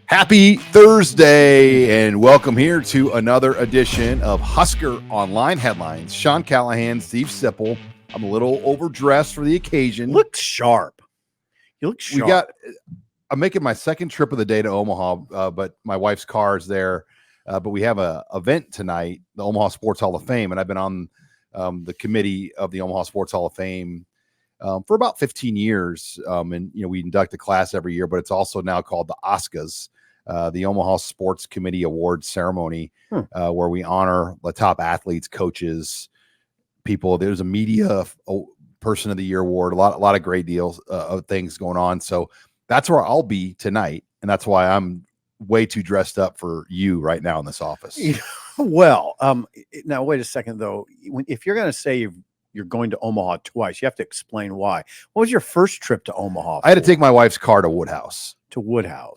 Happy Thursday, and welcome here to another edition of Husker Online Headlines. Sean Callahan, Steve Sipple. I'm a little overdressed for the occasion. Look sharp. You look sharp. I'm making my second trip of the day to Omaha, but my wife's car is there. But we have an event tonight, the Omaha Sports Hall of Fame, and I've been on the committee of the Omaha Sports Hall of Fame for about 15 years. And we induct a class every year, but it's also now called the OSCAs. The Omaha Sports Committee Awards ceremony, where we honor the top athletes, coaches, people. There's a media person of the year award, a lot of great deals of things going on. So that's where I'll be tonight, and that's why I'm way too dressed up for you right now in this office. Well, now wait a second though. If you're going to say you're going to Omaha twice, you have to explain why. What was your first trip to Omaha? I had to take my wife's car to Woodhouse.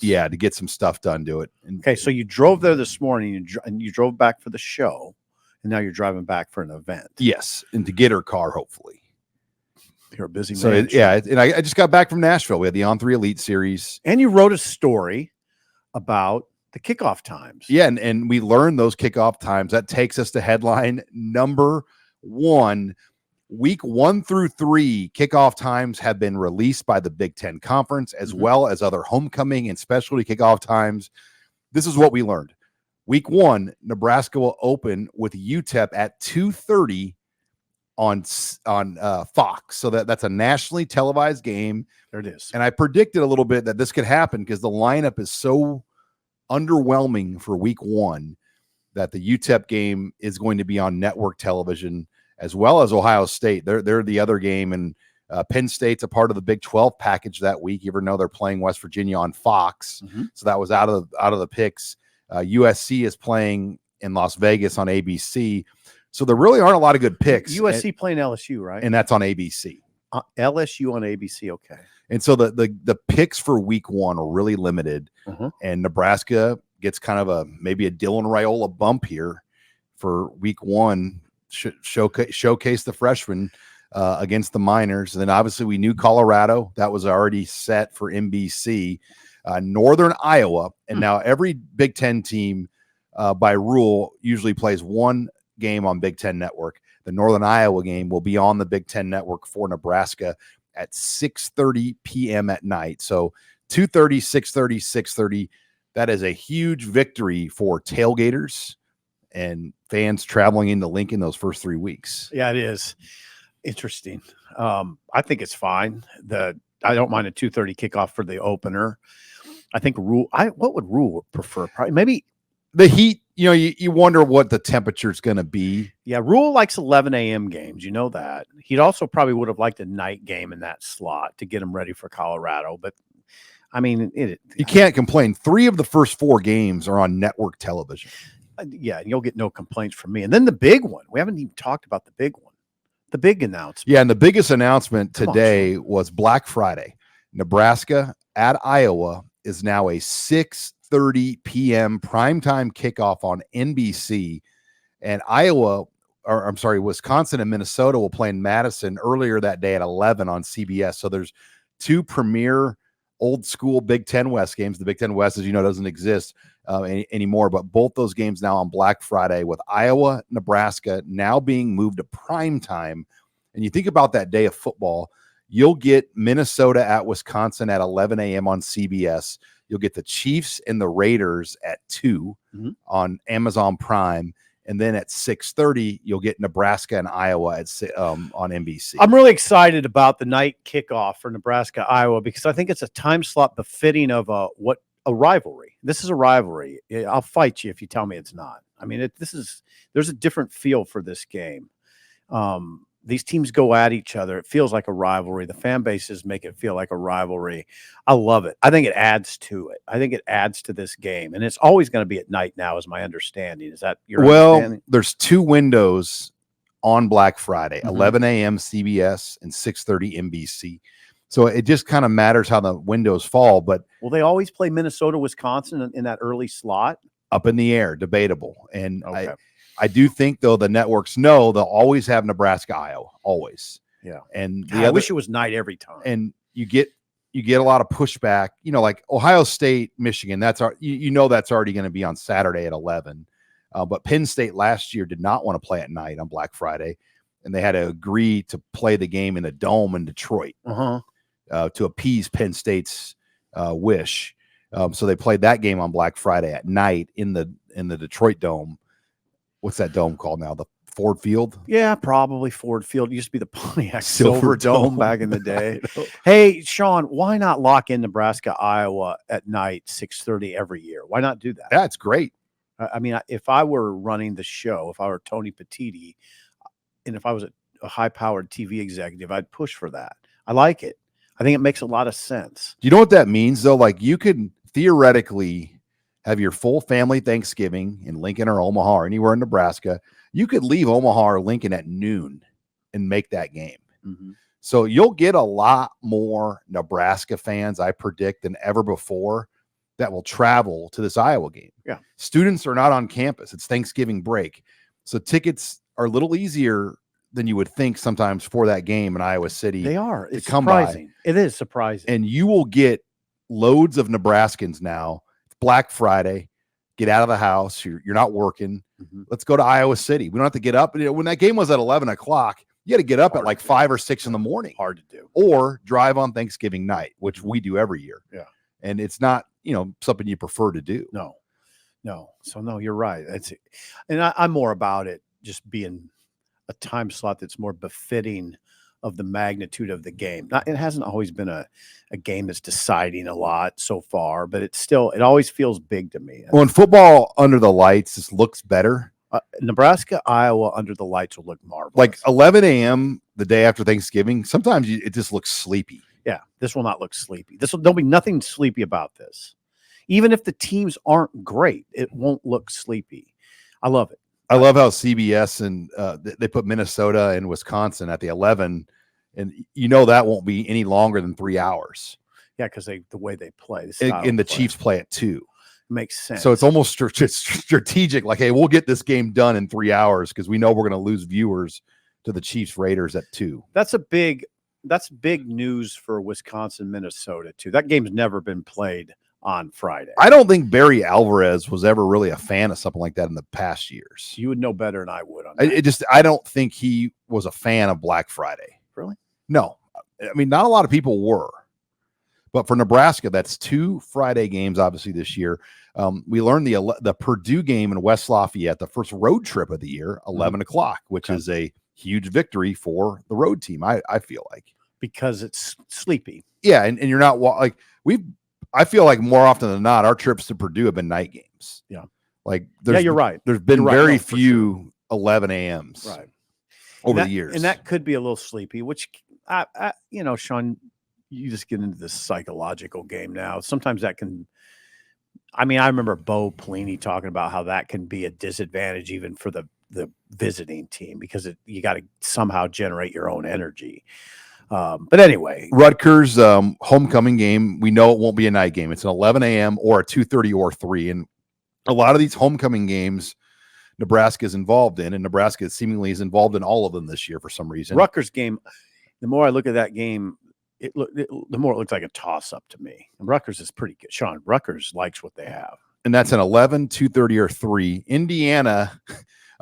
Yeah, to get some stuff done to it. Okay, so you drove there this morning and you drove back for the show, and now you're driving back for an event. Yes, and to get her car, hopefully. You're a busy man. So and I just got back from Nashville. We had the On3 Elite Series. And you wrote a story about the kickoff times. Yeah, and we learned those kickoff times. That takes us to headline number 1. Week 1 through 3 kickoff times have been released by the Big Ten Conference, as well as other homecoming and specialty kickoff times. This is what we learned. Week 1, Nebraska will open with UTEP at 2:30 on Fox. So that's a nationally televised game. There it is. And I predicted a little bit that this could happen because the lineup is so underwhelming for week 1 that the UTEP game is going to be on network television, as well as Ohio State. They're the other game, and Penn State's a part of the Big 12 package that week. You ever know they're playing West Virginia on Fox, so that was out of the picks. USC is playing in Las Vegas on ABC, so there really aren't a lot of good picks. USC playing LSU, right? And that's on ABC. LSU on ABC, okay. And so the picks for week 1 are really limited, and Nebraska gets kind of maybe a Dylan Raiola bump here for week 1. Showcase the freshmen against the Miners. And then obviously we knew Colorado. That was already set for NBC. Northern Iowa. And now every Big Ten team by rule usually plays one game on Big Ten Network. The Northern Iowa game will be on the Big Ten Network for Nebraska at 6:30 p.m. at night. So 2:30, 6:30, 6:30. That is a huge victory for tailgaters and fans traveling into Lincoln those first 3 weeks. Yeah, it is interesting. I think it's fine. I don't mind a 2:30 kickoff for the opener. I think what would Rule prefer? Probably maybe the heat. You wonder what the temperature is going to be. Yeah, Rule likes 11 a.m. games. You know that. He'd also probably would have liked a night game in that slot to get him ready for Colorado. But I mean, you can't complain. 3 of the first 4 games are on network television. Yeah, you'll get no complaints from me. And then the big one. We haven't even talked about the big one. The big announcement. Yeah, and the biggest announcement today was Black Friday. Nebraska at Iowa is now a 6:30 p.m. primetime kickoff on NBC. And Wisconsin and Minnesota will play in Madison earlier that day at 11 on CBS. So there's 2 premier old school Big Ten West games. The Big Ten West, as you know, doesn't exist anymore, but both those games now on Black Friday, with Iowa, Nebraska now being moved to prime time. And you think about that day of football, you'll get Minnesota at Wisconsin at 11 a.m. on CBS. You'll get the Chiefs and the Raiders at 2 on Amazon Prime. And then at 6:30, you'll get Nebraska and Iowa on NBC. I'm really excited about the night kickoff for Nebraska, Iowa, because I think it's a time slot befitting of a rivalry. This is a rivalry. I'll fight you if you tell me it's not. I mean, there's a different feel for this game. These teams go at each other. It feels like a rivalry. The fan bases make it feel like a rivalry. I love it. I think it adds to it. I think it adds to this game. And it's always going to be at night now, is my understanding. Is that your understanding? There's 2 windows on Black Friday, 11 a.m. CBS and 6:30 NBC. So it just kind of matters how the windows fall. But will they always play Minnesota, Wisconsin in that early slot? Up in the air, debatable. And I do think, though, the networks know they'll always have Nebraska, Iowa, always. Yeah. And I wish it was night every time. And you get you get a lot of pushback, like Ohio State, Michigan, that's already going to be on Saturday at 11. But Penn State last year did not want to play at night on Black Friday, and they had to agree to play the game in a dome in Detroit to appease Penn State's wish. So they played that game on Black Friday at night in the Detroit Dome. What's that dome called now? The Ford Field? Yeah, probably Ford Field. It used to be the Pontiac Silver Dome back in the day. Know. Hey, Sean, why not lock in Nebraska, Iowa at night, 6:30 every year? Why not do that? Yeah, it's great. I mean, if I were running the show, if I were Tony Petitti, and if I was a high-powered TV executive, I'd push for that. I like it. I think it makes a lot of sense. Do you know what that means, though? Like, you could theoretically have your full family Thanksgiving in Lincoln or Omaha or anywhere in Nebraska. You could leave Omaha or Lincoln at noon and make that game. So you'll get a lot more Nebraska fans, I predict, than ever before that will travel to this Iowa game. Yeah. Students are not on campus. It's Thanksgiving break. So tickets are a little easier than you would think sometimes for that game in Iowa City. They are. It's come surprising. By. It is surprising. And you will get loads of Nebraskans now. It's Black Friday. Get out of the house. You're not working. Let's go to Iowa City. We don't have to get up. When that game was at 11 o'clock, you got to get up at like 5 or 6 in the morning. Hard to do. Or drive on Thanksgiving night, which we do every year. Yeah. And it's not, something you prefer to do. No. So no, you're right. That's it. And I'm more about it just being a time slot that's more befitting of the magnitude of the game. It hasn't always been a game that's deciding a lot so far, but it always feels big to me. Well, in football under the lights, this looks better. Nebraska, Iowa under the lights will look marvelous. Like 11 a.m. the day after Thanksgiving, sometimes it just looks sleepy. Yeah, this will not look sleepy. There'll be nothing sleepy about this. Even if the teams aren't great, it won't look sleepy. I love it. I love how CBS and they put Minnesota and Wisconsin at the 11, and that won't be any longer than 3 hours. Yeah, because the way they play. And the Chiefs play at 2. Makes sense. So it's almost strategic. Like, hey, we'll get this game done in 3 hours because we know we're going to lose viewers to the Chiefs Raiders at 2. That's big news for Wisconsin, Minnesota too. That game's never been played on Friday. I don't think Barry Alvarez was ever really a fan of something like that in the past years. You would know better than I would on that. I don't think he was a fan of Black Friday. Really? No. I mean, not a lot of people were. But for Nebraska, that's 2 Friday games, obviously, this year. We learned the Purdue game in West Lafayette, the first road trip of the year, 11 o'clock, which is a huge victory for the road team, I feel like. Because it's sleepy. Yeah, and you're not like I feel like more often than not, our trips to Purdue have been night games. Yeah. Like you're right. There's been very few 11 a.m.s over the years. And that could be a little sleepy, which Sean, you just get into this psychological game now. Sometimes that can, I remember Bo Pelini talking about how that can be a disadvantage even for the visiting team because you got to somehow generate your own energy. But anyway, Rutgers homecoming game, we know it won't be a night game. It's an 11 a.m. or a 2:30 or 3. And a lot of these homecoming games Nebraska is involved in, and Nebraska seemingly is involved in all of them this year for some reason. Rutgers game, the more I look at that game, the more it looks like a toss-up to me. And Rutgers is pretty good. Sean, Rutgers likes what they have. And that's an 11, 2:30, or 3. Indiana,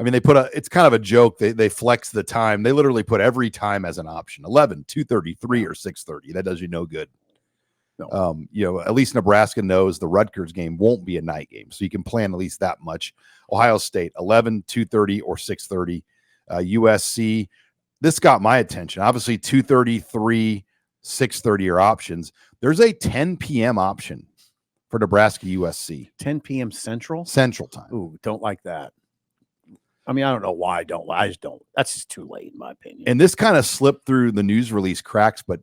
it's kind of a joke. They flex the time. They literally put every time as an option. 11, 2:30, 3, or 6:30. That does you no good. No. At least Nebraska knows the Rutgers game won't be a night game. So you can plan at least that much. Ohio State, 11, 2:30, or 6:30. USC, this got my attention. Obviously, 2:30, 3, 6:30 are options. There's a 10 p.m. option for Nebraska USC. 10 p.m. Central time. Ooh, don't like that. I don't know why I don't. I just don't. That's just too late, in my opinion. And this kind of slipped through the news release cracks, but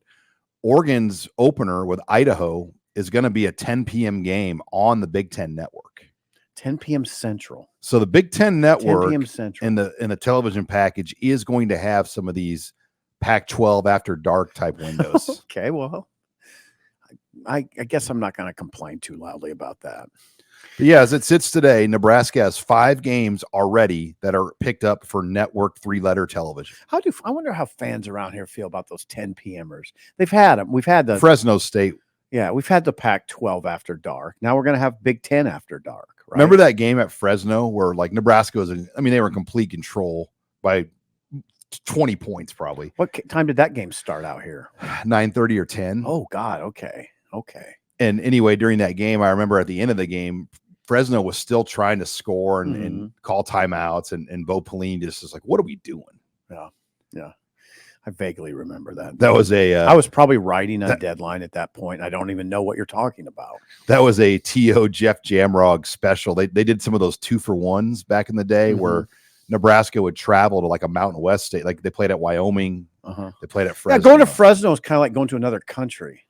Oregon's opener with Idaho is going to be a 10 p.m. game on the Big Ten Network. 10 p.m. Central. So the Big Ten Network 10 p.m. Central. in the television package is going to have some of these Pac-12 after dark type windows. Okay, well, I guess I'm not going to complain too loudly about that. But yeah, as it sits today, Nebraska has 5 games already that are picked up for network 3-letter television. I wonder how fans around here feel about those 10 p.m.ers. They've had them. We've had the Fresno State Yeah, we've had the Pac-12 after dark. Now we're going to have Big Ten after dark. Right? Remember that game at Fresno where like Nebraska was, they were in complete control by 20 points probably. What time did that game start out here? 9:30 or 10. Oh, God. Okay. And anyway, during that game, I remember at the end of the game, Fresno was still trying to score and call timeouts. And Bo Pelini just was like, what are we doing? Yeah. I vaguely remember that. That was I was probably writing a deadline at that point. I don't even know what you're talking about. That was a T.O. Jeff Jamrog special. They did some of those 2-for-1s back in the day where Nebraska would travel to like a Mountain West state. Like they played at Wyoming. They played at Fresno. Yeah, going to Fresno is kind of like going to another country.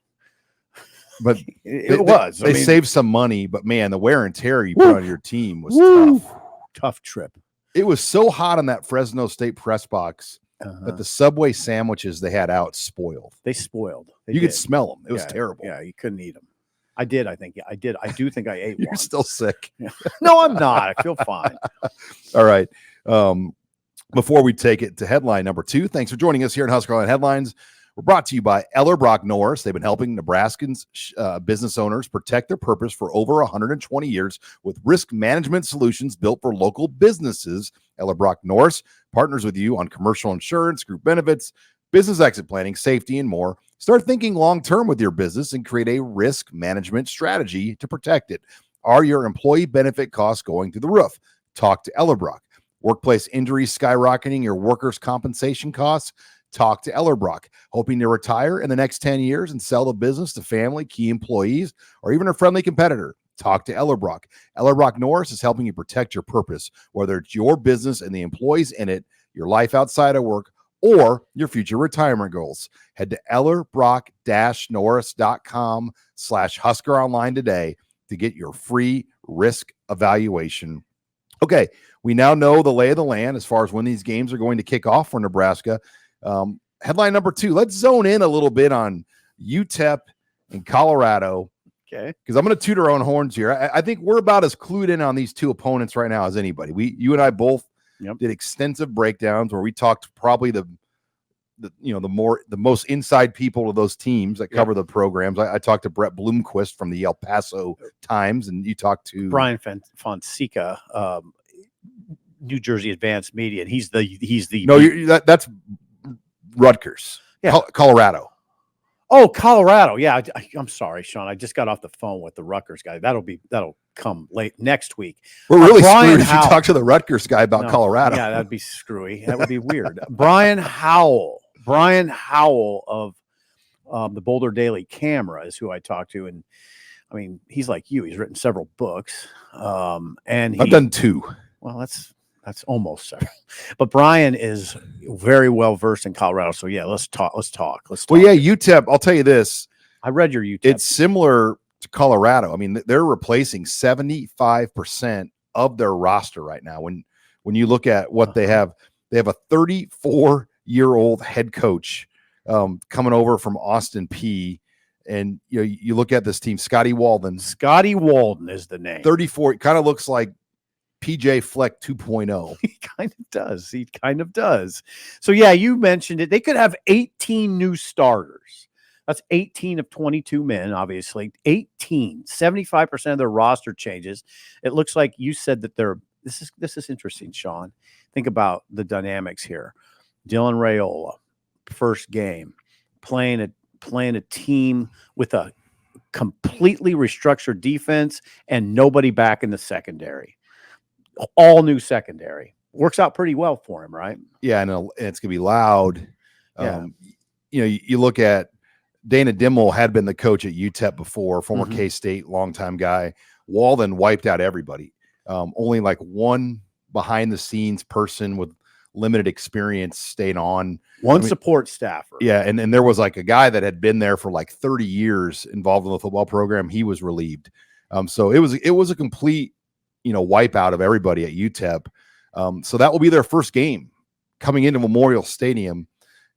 But they saved some money. But man, the wear and tear you put on your team was tough. Tough trip. It was so hot on that Fresno State press box. But the Subway sandwiches they had out spoiled. They spoiled. You could smell them. It was terrible. Yeah, you couldn't eat them. I did. I think. Yeah, I did. I do think I ate one. You're still sick. Yeah. No, I'm not. I feel fine. All right. Before we take it to headline number 2, thanks for joining us here at HuskerOnline Headlines. We're brought to you by Ellerbrock-Norris. They've been helping Nebraskans business owners protect their purpose for over 120 years with risk management solutions built for local businesses. Ellerbrock-Norris partners with you on commercial insurance, group benefits, business exit planning, safety, and more. Start thinking long-term with your business and create a risk management strategy to protect it. Are your employee benefit costs going through the roof? Talk to Ellerbrock. Workplace injuries skyrocketing your workers' compensation costs? Talk to Ellerbrock. Hoping to retire in the next 10 years and sell the business to family, key employees, or even a friendly competitor? Talk to Ellerbrock. Ellerbrock-Norris is helping you protect your purpose, whether it's your business and the employees in it, your life outside of work, or your future retirement goals. Head to ellerbrock-norris.com/HuskerOnline today to get your free risk evaluation. Okay, we now know the lay of the land as far as when these games are going to kick off for Nebraska. Headline number 2, let's zone in a little bit on UTEP and Colorado. Okay. Because I'm going to toot our own horns here. I think we're about as clued in on these two opponents right now as anybody. You and I both did extensive breakdowns where we talked probably the most inside people to those teams that cover the programs. I talked to Brett Bloomquist from the El Paso Times, and you talked to Brian Fonseca, New Jersey Advanced Media. And he's the that's Rutgers, Colorado. Oh, Colorado. Yeah, I'm sorry, Sean. I just got off the phone with the Rutgers guy. That'll come late next week. We're really screwed if you talk to the Rutgers guy about Colorado. Yeah, that'd be screwy. That would be weird. Brian Howell of the Boulder Daily Camera is who I talked to, and I mean, he's like you. He's written several books, and I've done 2. Well, that's almost several. But Brian is very well versed in Colorado. So yeah, let's talk. Well, yeah, UTEP. I'll tell you this. I read your UTEP. It's similar to Colorado. I mean, they're replacing 75% of their roster right now. When you look at what they have a 34-year-old head coach coming over from Austin Peay. And you look at this team, Scotty Walden. Scotty Walden is the name. 34. Kind of looks like PJ Fleck 2.0. He kind of does. So yeah, you mentioned it. They could have 18 new starters. That's 18 of 22 men, obviously. 75% of their roster changes. It looks like you said that this is interesting, Sean. Think about the dynamics here. Dylan Raiola, first game, playing a team with a completely restructured defense and nobody back in the secondary. All new secondary. Works out pretty well for him, right? Yeah, and it's going to be loud. Yeah. You look at Dana Dimmel had been the coach at UTEP before, former K-State, longtime guy. Walden wiped out everybody. Only like one behind-the-scenes person with limited experience stayed on. Support staffer. Yeah, and there was like a guy that had been there for like 30 years involved in the football program. He was relieved. So it was a complete wipeout of everybody at UTEP. So that will be their first game coming into Memorial Stadium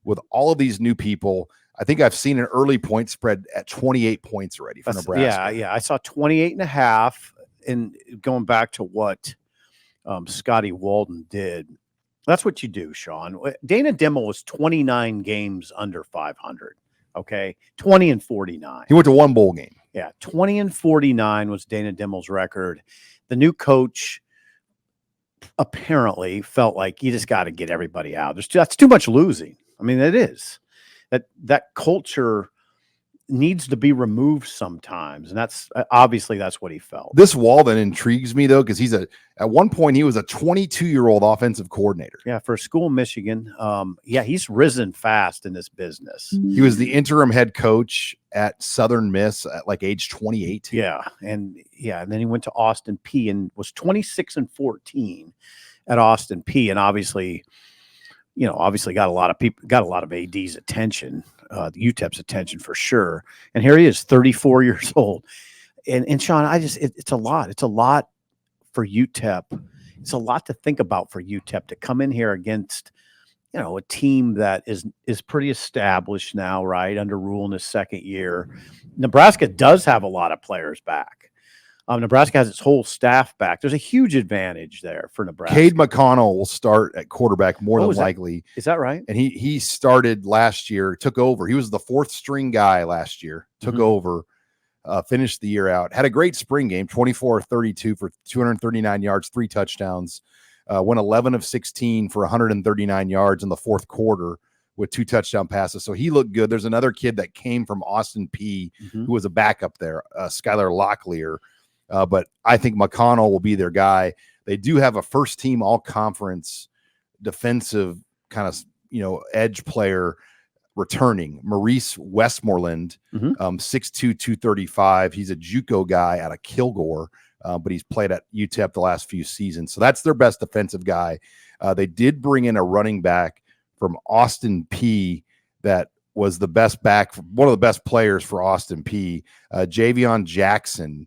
with all of these new people. I think I've seen an early point spread at 28 points already for Nebraska. Yeah. I saw 28.5. And going back to what Scotty Walden did, that's what you do, Sean. Dana Dimmel was 29 games under 500. Okay, 20-49. He went to one bowl game. Yeah, 20-49 was Dana Dimel's record. The new coach apparently felt like you just got to get everybody out. That's too much losing. I mean, it is. That culture needs to be removed sometimes, and that's obviously that's what he felt. This Walden intrigues me though, because at one point he was a 22-year-old offensive coordinator. Yeah, for a school in Michigan. Yeah, he's risen fast in this business. He was the interim head coach at Southern Miss at like age 28. Yeah, and then he went to Austin P and was 26-14 at Austin P, and obviously got a lot of AD's attention, the UTEP's attention for sure. And here he is, 34 years old. And Sean, it's a lot. It's a lot for UTEP. It's a lot to think about for UTEP to come in here against, a team that is pretty established now, right? Under Rule in his second year. Nebraska does have a lot of players back. Nebraska has its whole staff back. There's a huge advantage there for Nebraska. Cade McConnell will start at quarterback more than likely. Is that right? And he started last year, took over. He was the fourth string guy last year, took over, finished the year out. Had a great spring game, 24-32 for 239 yards, 3 touchdowns. Went 11 of 16 for 139 yards in the fourth quarter with 2 touchdown passes. So he looked good. There's another kid that came from Austin P who was a backup there, Skylar Locklear. But I think McConnell will be their guy. They do have a first-team all-conference defensive kind of, edge player returning, Maurice Westmoreland, 6'2", 235. He's a JUCO guy out of Kilgore, but he's played at UTEP the last few seasons. So that's their best defensive guy. They did bring in a running back from Austin P that was the best back, one of the best players for Austin P, Javion Jackson.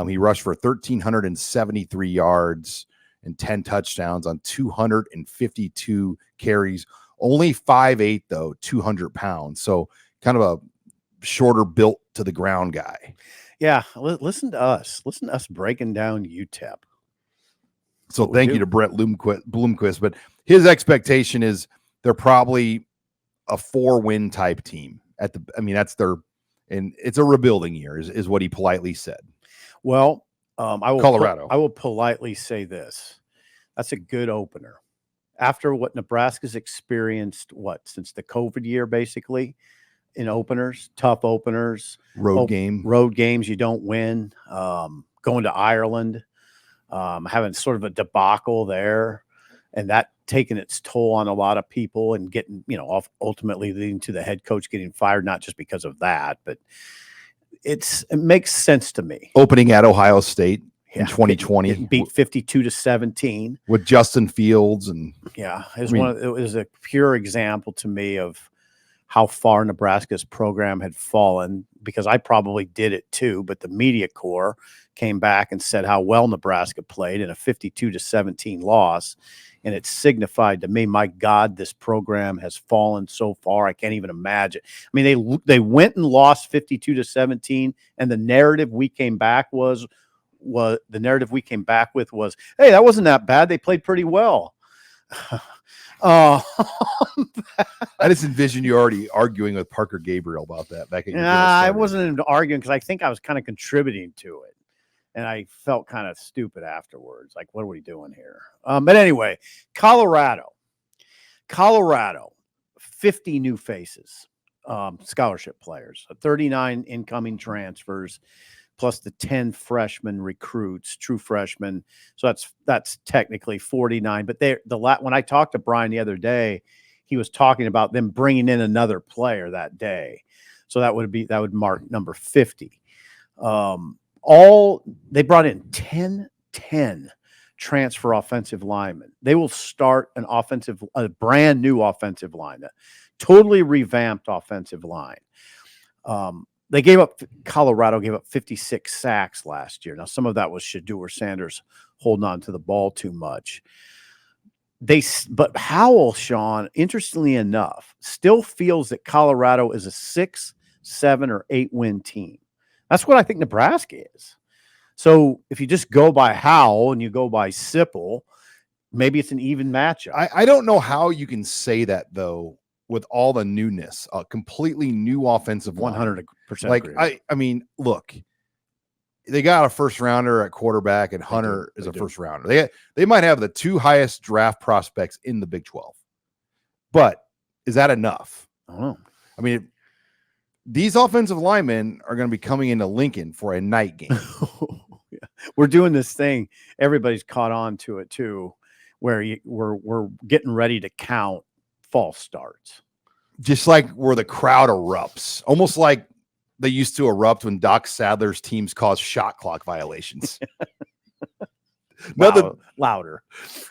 He rushed for 1,373 yards and 10 touchdowns on 252 carries. Only 5'8", though, 200 pounds. So kind of a shorter built to the ground guy. Yeah, listen to us. Listen to us breaking down UTEP. So thank you to Brett Bloomquist. But his expectation is they're probably a 4-win type team. That's their, and it's a rebuilding year, is what he politely said. Well, I will politely say this. That's a good opener. After what Nebraska's experienced, since the COVID year, basically, in openers, tough openers. Road games you don't win. Going to Ireland, having sort of a debacle there, and that taking its toll on a lot of people and getting, ultimately leading to the head coach getting fired, not just because of that, but it makes sense to me. Opening at Ohio State in 2020, beat 52-17 with Justin Fields, and it was a pure example to me of how far Nebraska's program had fallen, because I probably did it too, but the media corps came back and said how well Nebraska played in a 52-17 loss. And it signified to me, my God, this program has fallen so far. I can't even imagine. I mean, they went and lost 52-17, and the narrative we came back with was, hey, that wasn't that bad. They played pretty well. I just envision you already arguing with Parker Gabriel about that back in. I wasn't arguing, because I think I was kind of contributing to it. And I felt kind of stupid afterwards. Like, what are we doing here? But anyway, Colorado, 50 new faces, scholarship players, 39 incoming transfers, plus the 10 freshman recruits, true freshmen. So that's technically 49. But when I talked to Brian the other day, he was talking about them bringing in another player that day. So that would mark number 50. They brought in 10 transfer offensive linemen. They will start a brand new offensive line, a totally revamped offensive line. Colorado gave up 56 sacks last year. Now, some of that was Shedeur Sanders holding on to the ball too much. But Howell, Sean, interestingly enough, still feels that Colorado is a 6, 7, or 8 win team. That's what I think Nebraska is. So if you just go by Howell and you go by Sipple, maybe it's an even matchup. I don't know how you can say that, though, with all the newness, a completely new offensive line. 100% Like agree. I mean, look, they got a first rounder at quarterback, and Hunter is a first rounder. They might have the 2 highest draft prospects in the Big 12, but is that enough? I don't know. I mean, these offensive linemen are going to be coming into Lincoln for a night game. Yeah. We're doing this thing. Everybody's caught on to it too, where we're getting ready to count false starts. Just like where the crowd erupts, almost like they used to erupt when Doc Sadler's teams caused shot clock violations. Louder.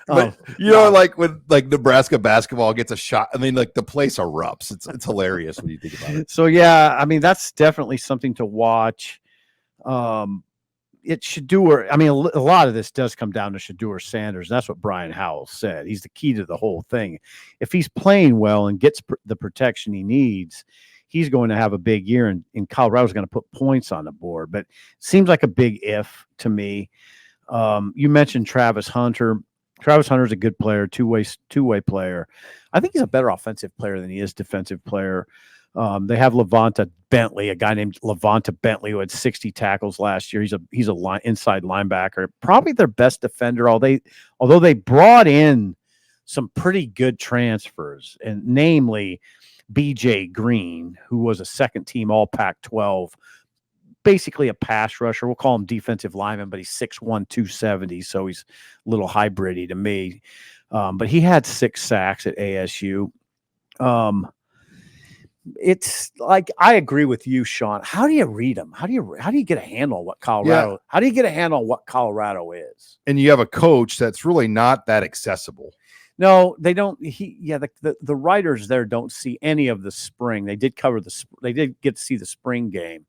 But you know, like when like Nebraska basketball gets a shot, I mean, like the place erupts. It's hilarious when you think about it. So yeah, I mean, that's definitely something to watch. It Shedeur, I mean, a lot of this does come down to Shedeur Sanders. That's what Brian Howell said. He's the key to the whole thing. If he's playing well and gets the protection he needs, he's going to have a big year, and Colorado's going to put points on the board. But it seems like a big if to me. You mentioned Travis Hunter. Travis Hunter's a good player, two-way player. I think he's a better offensive player than he is defensive player. They have Levanta Bentley, a guy named Levanta Bentley who had 60 tackles last year. He's a inside linebacker, probably their best defender. Although they brought in some pretty good transfers, and namely BJ Green, who was a second-team All Pac-12, basically a pass rusher. We'll call him defensive lineman, but he's 6'1", 270, so he's a little hybrid-y to me. But he had 6 sacks at ASU. It's like, I agree with you, Sean. How do you read them? How do you get a handle on what Colorado? Yeah. How do you get a handle on what Colorado is? And you have a coach that's really not that accessible. No, they don't. The writers there don't see any of the spring. They did cover they did get to see the spring game.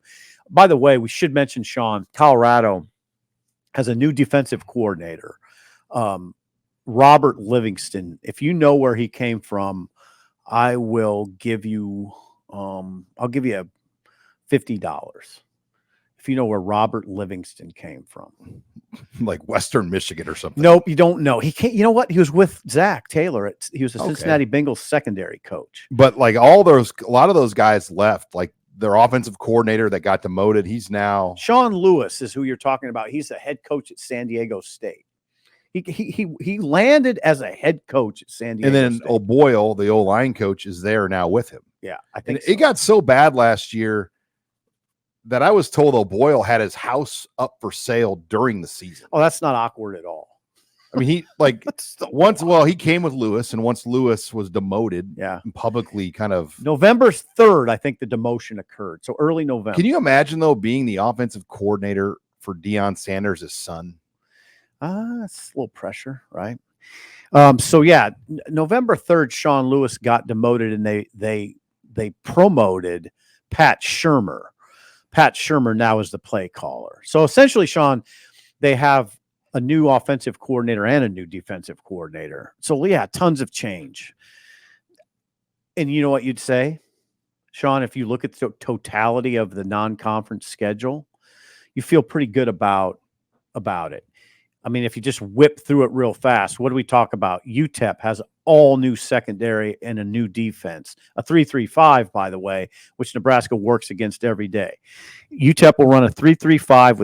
By the way, we should mention, Sean, Colorado has a new defensive coordinator, Robert Livingston. If you know where he came from, I will give you. I'll give you $50 if you know where Robert Livingston came from. Like Western Michigan or something. Nope, you don't know. He can't. You know what? He was with Zach Taylor. He was a Cincinnati Bengals secondary coach. But like a lot of those guys left. Like their offensive coordinator that got demoted, he's now Sean Lewis is who you're talking about. He's the head coach at San Diego State. He landed as a head coach at San Diego. And then State. O'Boyle, the O-line coach, is there now with him. Yeah, I think it got so bad last year that I was told O'Boyle had his house up for sale during the season. Oh, that's not awkward at all. I mean, he he came with Lewis, and once Lewis was demoted, and publicly kind of November 3rd, I think the demotion occurred. So early November. Can you imagine though being the offensive coordinator for Deion Sanders' son? That's a little pressure, right? So yeah, November 3rd, Sean Lewis got demoted, and they promoted Pat Shurmur. Pat Shurmur now is the play caller. So essentially, Sean, they have a new offensive coordinator and a new defensive coordinator. So yeah, tons of change. And you know what you'd say, Sean, if you look at the totality of the non-conference schedule, you feel pretty good about it. I mean, if you just whip through it real fast, what do we talk about? UTEP has all new secondary and a new defense, a 3-3-5, by the way, which Nebraska works against every day. UTEP will run a 3-3-5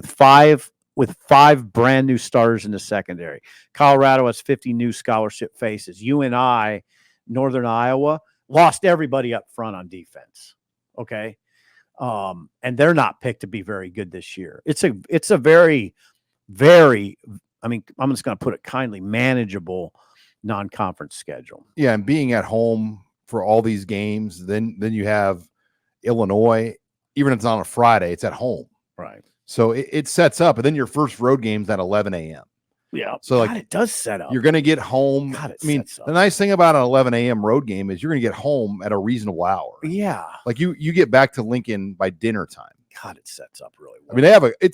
with five brand new starters in the secondary. Colorado has 50 new scholarship faces. UNI, Northern Iowa, lost everybody up front on defense. Okay. And they're not picked to be very good this year. It's a very, very, I mean, I'm just going to put it kindly, manageable non-conference schedule. Yeah, and being at home for all these games, then you have Illinois, even if it's on a Friday, it's at home. Right. So it sets up, and then your first road game's at 11 a.m. Yeah. So God, it does set up. You're going to get home. God, I mean, the nice thing about an 11 a.m. road game is you're going to get home at a reasonable hour. Yeah. Like you get back to Lincoln by dinner time. God, it sets up really well. I mean,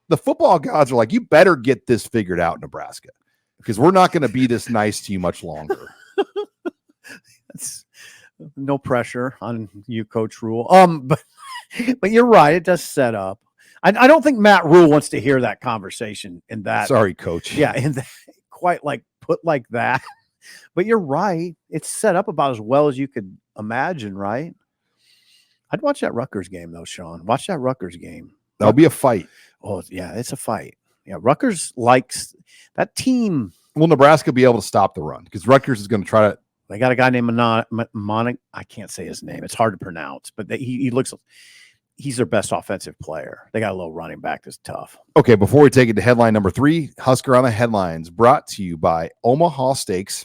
the football gods are like, you better get this figured out, Nebraska, because we're not going to be this nice to you much longer. That's no pressure on you, Coach Rule. But you're right. It does set up. I don't think Matt Rule wants to hear that conversation in that. Sorry, Coach. Yeah, in that, quite like put like that. But you're right. It's set up about as well as you could imagine, right? I'd watch that Rutgers game, though, Sean. Watch that Rutgers game. That'll be a fight. Oh, yeah, it's a fight. Yeah, Rutgers likes that team. Will Nebraska be able to stop the run? Because Rutgers is going to try to. They got a guy named Monik. I can't say his name. It's hard to pronounce, but he looks. He's their best offensive player. They got a little running back that's tough. Okay, before we take it to headline number 3, Husker on the headlines, brought to you by Omaha Steaks.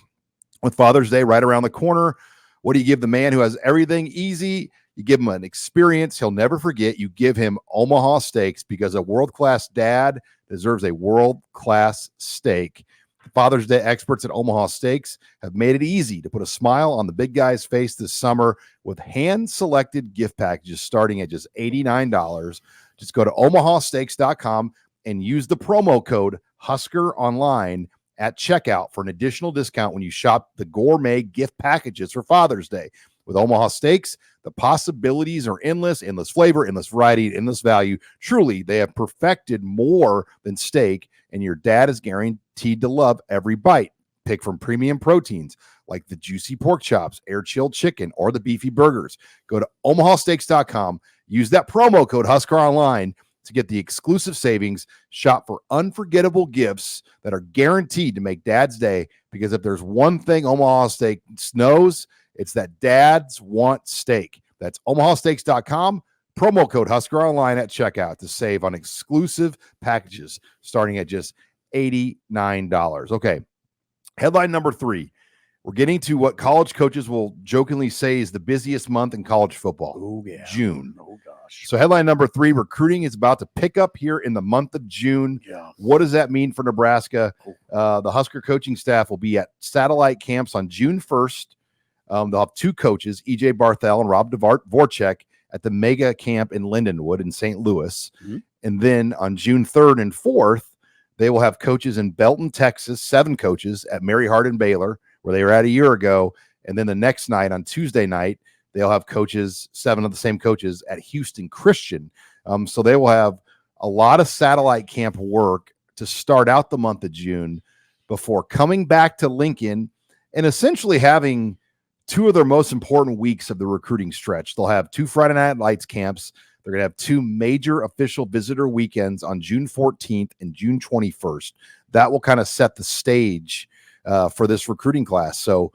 With Father's Day right around the corner, what do you give the man who has everything easy? You give him an experience he'll never forget. You give him Omaha Steaks, because a world-class dad deserves a world-class steak. The Father's Day experts at Omaha Steaks have made it easy to put a smile on the big guy's face this summer with hand-selected gift packages starting at just $89. Just go to omahasteaks.com and use the promo code HuskerOnline at checkout for an additional discount when you shop the gourmet gift packages for Father's Day. With Omaha Steaks, the possibilities are endless flavor, endless variety, endless value. Truly, they have perfected more than steak, and your dad is guaranteed to love every bite. Pick from premium proteins like the juicy pork chops, air-chilled chicken, or the beefy burgers. Go to omahasteaks.com. Use that promo code HuskerOnline to get the exclusive savings. Shop for unforgettable gifts that are guaranteed to make Dad's day, because if there's one thing Omaha Steaks knows, it's that dads want steak. That's omahasteaks.com. Promo code HuskerOnline at checkout to save on exclusive packages starting at just $89. Okay, headline number 3. We're getting to what college coaches will jokingly say is the busiest month in college football. Oh, yeah. June. Oh, gosh. So headline number 3, recruiting is about to pick up here in the month of June. Yeah. What does that mean for Nebraska? The Husker coaching staff will be at satellite camps on June 1st. They'll have 2 coaches, EJ Barthel and Rob Dvorak, at the mega camp in Lindenwood in St. Louis. Mm-hmm. And then on June 3rd and 4th, they will have coaches in Belton, Texas, 7 coaches at Mary Hardin Baylor, where they were at a year ago. And then the next night, on Tuesday night, they'll have coaches, 7 of the same coaches at Houston Christian. So they will have a lot of satellite camp work to start out the month of June before coming back to Lincoln and essentially having 2 of their most important weeks of the recruiting stretch. They'll have 2 Friday Night Lights camps. They're going to have 2 major official visitor weekends on June 14th and June 21st. That will kind of set the stage for this recruiting class. So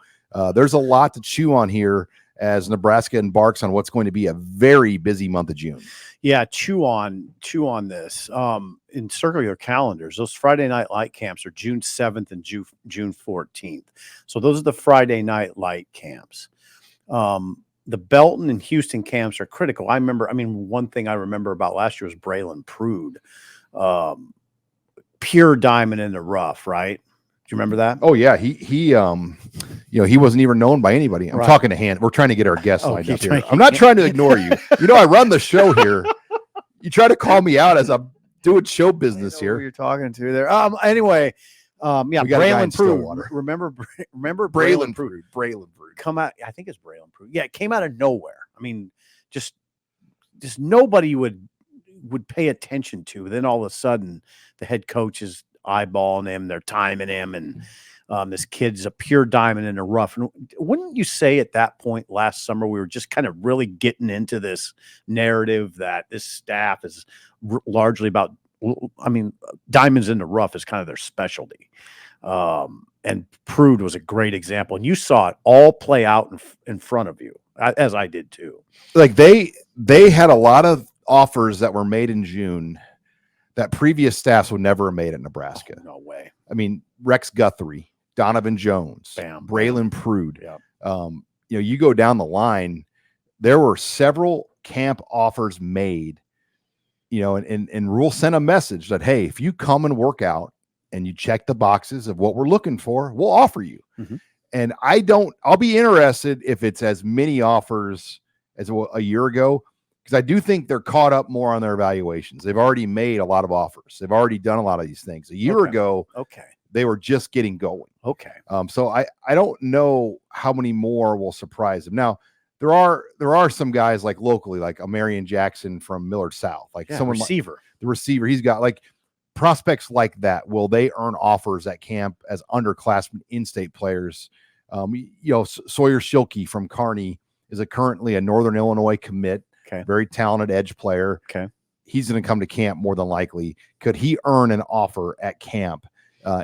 there's a lot to chew on here as Nebraska embarks on what's going to be a very busy month of June. Yeah, chew on this. Encircle your calendars. Those Friday Night Light camps are June 7th and June 14th. So those are the Friday Night Light camps. The Belton and Houston camps are critical. One thing I remember about last year was Braylon Prude. Pure diamond in the rough, right? Do you remember that? Oh yeah, he wasn't even known by anybody. I'm talking to We're trying to get our guests lined up here. I'm not trying to ignore you. I run the show here. You try to call me out as I'm doing show business here. Who you're talking to there? Anyway, Braylon Prude. Remember Braylon Prude. Braylon Prude. Come out. I think it's Braylon Prude. Yeah, it came out of nowhere. Just nobody would pay attention to. Then all of a sudden, the head coach is eyeballing him, they're timing him, and this kid's a pure diamond in the rough. And wouldn't you say at that point last summer we were just kind of really getting into this narrative that this staff is largely about, diamonds in the rough is kind of their specialty. And Prude was a great example, and you saw it all play out in front of you, as I did too. Like they had a lot of offers that were made in June that previous staffs would never have made at Nebraska. Oh, no way. Rex Guthrie, Donovan Jones, Braylon Prude. Yeah. You go down the line, there were several camp offers made, and Rule sent a message that, hey, if you come and work out and you check the boxes of what we're looking for, we'll offer you. Mm-hmm. And I'll be interested if it's as many offers as a year ago, because I do think they're caught up more on their evaluations. They've already made a lot of offers. They've already done a lot of these things. A year ago, they were just getting going. Okay. So I don't know how many more will surprise them. Now, there are some guys locally, like a Marion Jackson from Millard South, someone receiver. The receiver. He's got prospects like that, will they earn offers at camp as underclassmen in-state players? Sawyer Schilke from Kearney is currently a Northern Illinois commit, very talented edge player. He's going to come to camp more than likely. Could he earn an offer at camp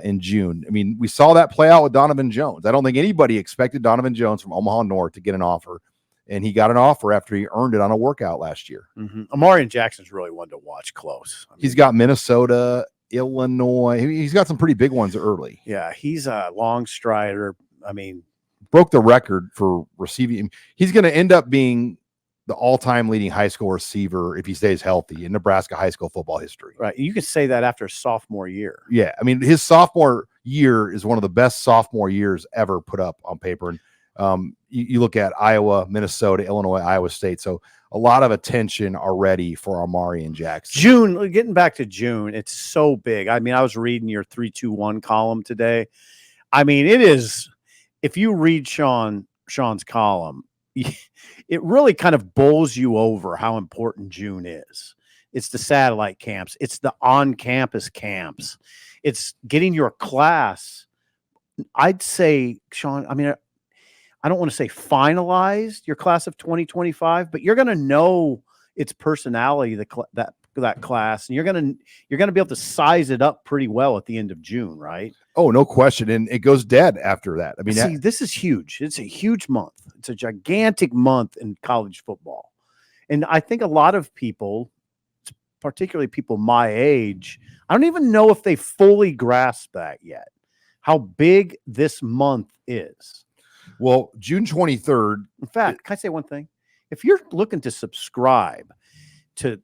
in June? I mean, we saw that play out with Donovan Jones. I don't think anybody expected Donovan Jones from Omaha North to get an offer, and he got an offer after he earned it on a workout last year. Amarian Jackson's really one to watch close. He's got Minnesota, Illinois. He's got some pretty big ones early. Yeah, he's a long strider. I mean, broke the record for receiving. He's going to end up being the all-time leading high school receiver if he stays healthy in Nebraska high school football history. Right. You could say that after sophomore year. Yeah. I mean, his sophomore year is one of the best sophomore years ever put up on paper. And you look at Iowa, Minnesota, Illinois, Iowa State. So a lot of attention already for Amarian Jackson. June, getting back to June, it's so big. I mean, I was reading your 3-2-1 column today. I mean, it is, if you read Sean's column, it really kind of bowls you over how important June is. It's the satellite camps. It's the on-campus camps. It's getting your class, I'd say, Sean, I mean, I don't want to say finalized, your class of 2025, but you're going to know its personality, that class, and you're going to be able to size it up pretty well at the end of June, right? Oh, no question. And it goes dead after that. I mean, see, this is huge. It's a huge month. It's a gigantic month in college football. And I think a lot of people, particularly people my age, I don't even know if they fully grasp that yet, how big this month is. Well, June 23rd. In fact, can I say one thing? If you're looking to subscribe to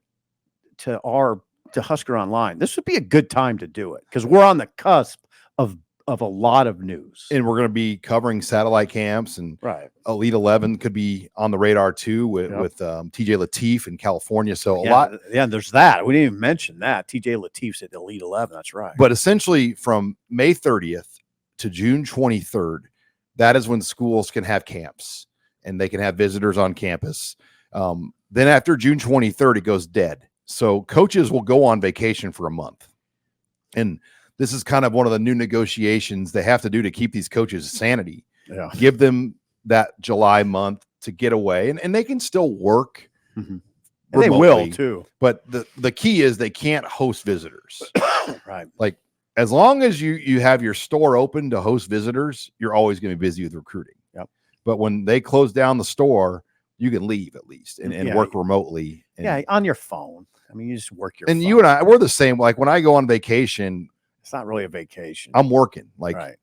Husker Online, this would be a good time to do it because we're on the cusp of a lot of news, and we're going to be covering satellite camps, and Elite 11 could be on the radar too with TJ Lateef in California. So a lot. Yeah, there's that. We didn't even mention that. TJ Lateef's at Elite 11. That's right. But essentially, from May 30th to June 23rd, that is when schools can have camps and they can have visitors on campus. Then after June 23rd, it goes dead. So coaches will go on vacation for a month, and this is kind of one of the new negotiations they have to do to keep these coaches' sanity. Yeah. Give them that July month to get away, and they can still work. And they will too. But the key is they can't host visitors. Right. Like as long as you have your store open to host visitors, you're always going to be busy with recruiting. Yep. But when they close down the store, you can leave at least and work remotely. And, on your phone. I mean, you just work your phone. You and I, we're the same. Like when I go on vacation, it's not really a vacation. I'm working. Like, right.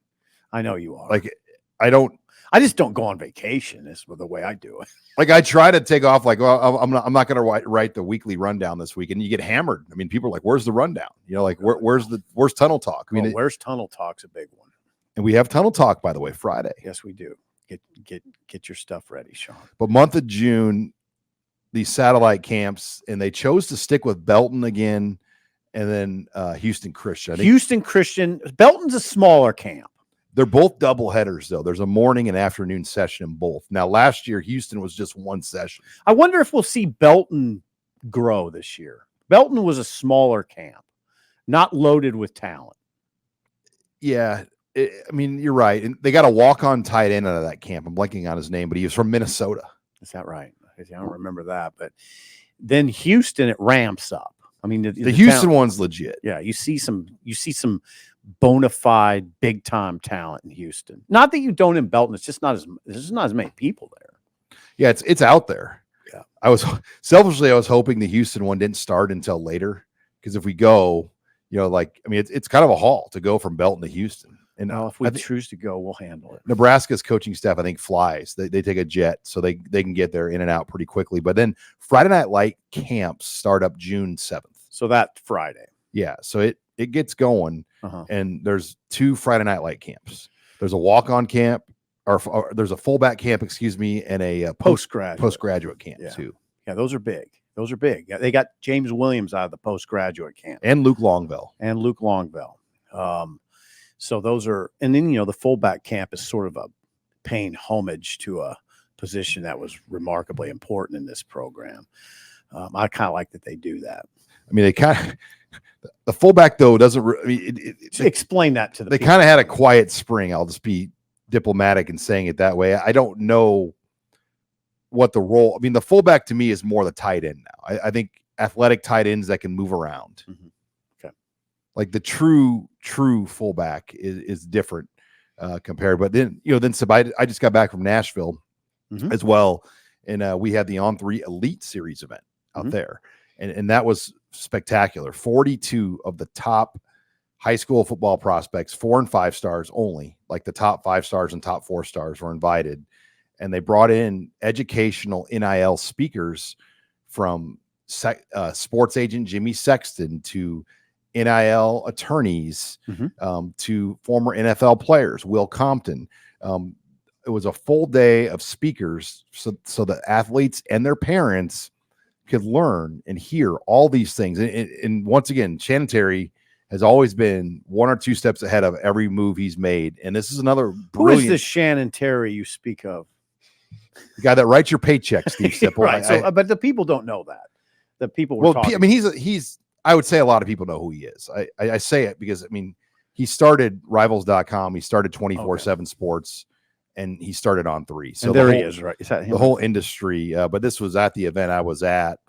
I know you are. Like, I just don't go on vacation. Is the way I do it. Like I try to take off. Like, well, I'm not going to write the weekly rundown this week, and you get hammered. I mean, people are like, "Where's the rundown?" You know, like where's Tunnel Talk? I mean, where's Tunnel Talk's a big one. And we have Tunnel Talk, by the way, Friday. Yes, we do. Get your stuff ready, Sean. But month of June, these satellite camps, and they chose to stick with Belton again. And then Houston Christian. Houston Christian. Belton's a smaller camp. They're both double headers, though. There's a morning and afternoon session in both. Now, last year, Houston was just one session. I wonder if we'll see Belton grow this year. Belton was a smaller camp, not loaded with talent. Yeah. I mean, you're right. And they got a walk-on tight end out of that camp. I'm blanking on his name, but he was from Minnesota. Is that right? I don't remember that. But then Houston, it ramps up. I mean, the Houston one's legit. Yeah, you see some bona fide big time talent in Houston. Not that you don't in Belton. It's just not as many people there. Yeah, it's out there. Yeah, I was hoping the Houston one didn't start until later because if we go, it's kind of a haul to go from Belton to Houston. And if we choose to go, we'll handle it. Nebraska's coaching staff, I think, flies. They take a jet, so they can get there in and out pretty quickly. But then Friday Night Light camps start up June 7th. So that Friday. Yeah, so it gets going, and there's 2 Friday Night Light camps. There's a walk-on camp, or there's a fullback camp, and a postgraduate camp too. Yeah, those are big. Yeah, they got James Williams out of the postgraduate camp. And Luke Longville. So those are, and then, the fullback camp is sort of paying homage to a position that was remarkably important in this program. I kind of like that they do that. I mean, they kind of the fullback though doesn't. I mean, explain that to the. They kind of had a quiet spring. I'll just be diplomatic in saying it that way. I don't know what the role. I mean, the fullback to me is more the tight end now. I think athletic tight ends that can move around. Okay, like the true fullback is different compared. But then I just got back from Nashville as well, and we had the On3 Elite Series event out there, and that was spectacular. 42 of the top high school football prospects, 4 and 5 stars only, like the top 5 stars and top 4 stars were invited. And they brought in educational NIL speakers from sports agent Jimmy Sexton to NIL attorneys to former NFL players, Will Compton. It was a full day of speakers so the athletes and their parents could learn and hear all these things. And once again, Shannon Terry has always been 1 or 2 steps ahead of every move he's made. And this is another brilliant. Who is this Shannon Terry you speak of? The guy that writes your paycheck, Steve Sipple. Right. But the people don't know that. The people were talking. I mean, he's I would say a lot of people know who he is. I say it because, I mean, he started Rivals.com. He started 24/7 Sports, and he started On3. So and there he is, right? Is that him? The whole industry. But this was at the event I was at.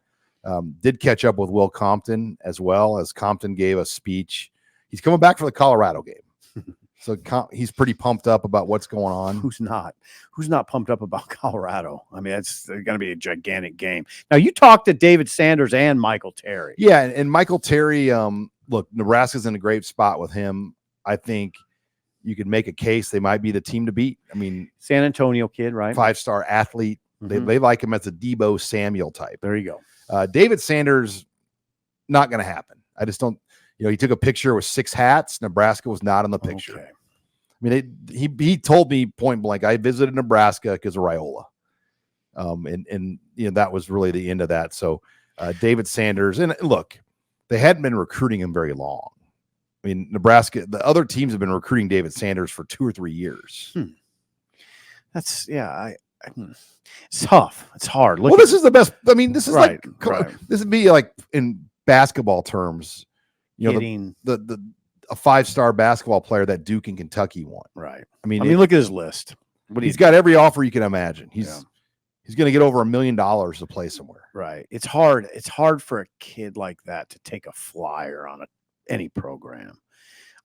Did catch up with Will Compton as well, as Compton gave a speech. He's coming back for the Colorado game. So he's pretty pumped up about what's going on. Who's not pumped up about Colorado? I mean, it's going to be a gigantic game. Now, you talked to David Sanders and Michael Terry. Yeah, and Michael Terry, look, Nebraska's in a great spot with him. I think you could make a case they might be the team to beat. I mean, San Antonio kid, right? 5-star athlete. They like him as a Debo Samuel type. There you go. David Sanders, not going to happen. I just don't. He took a picture with 6 hats. Nebraska was not in the picture. Okay. I mean, he told me point blank, I visited Nebraska because of Raiola. And that was really the end of that. So David Sanders, and look, they hadn't been recruiting him very long. I mean, Nebraska, the other teams have been recruiting David Sanders for 2 or 3 years. That's it's tough. It's hard. This is the best. I mean, this is right. This would be like in basketball terms, hitting a 5-star basketball player that Duke and Kentucky won. Right. I mean, look at his list. He's got every offer you can imagine. He's going to get over $1 million to play somewhere. Right. It's hard. It's hard for a kid like that to take a flyer on any program.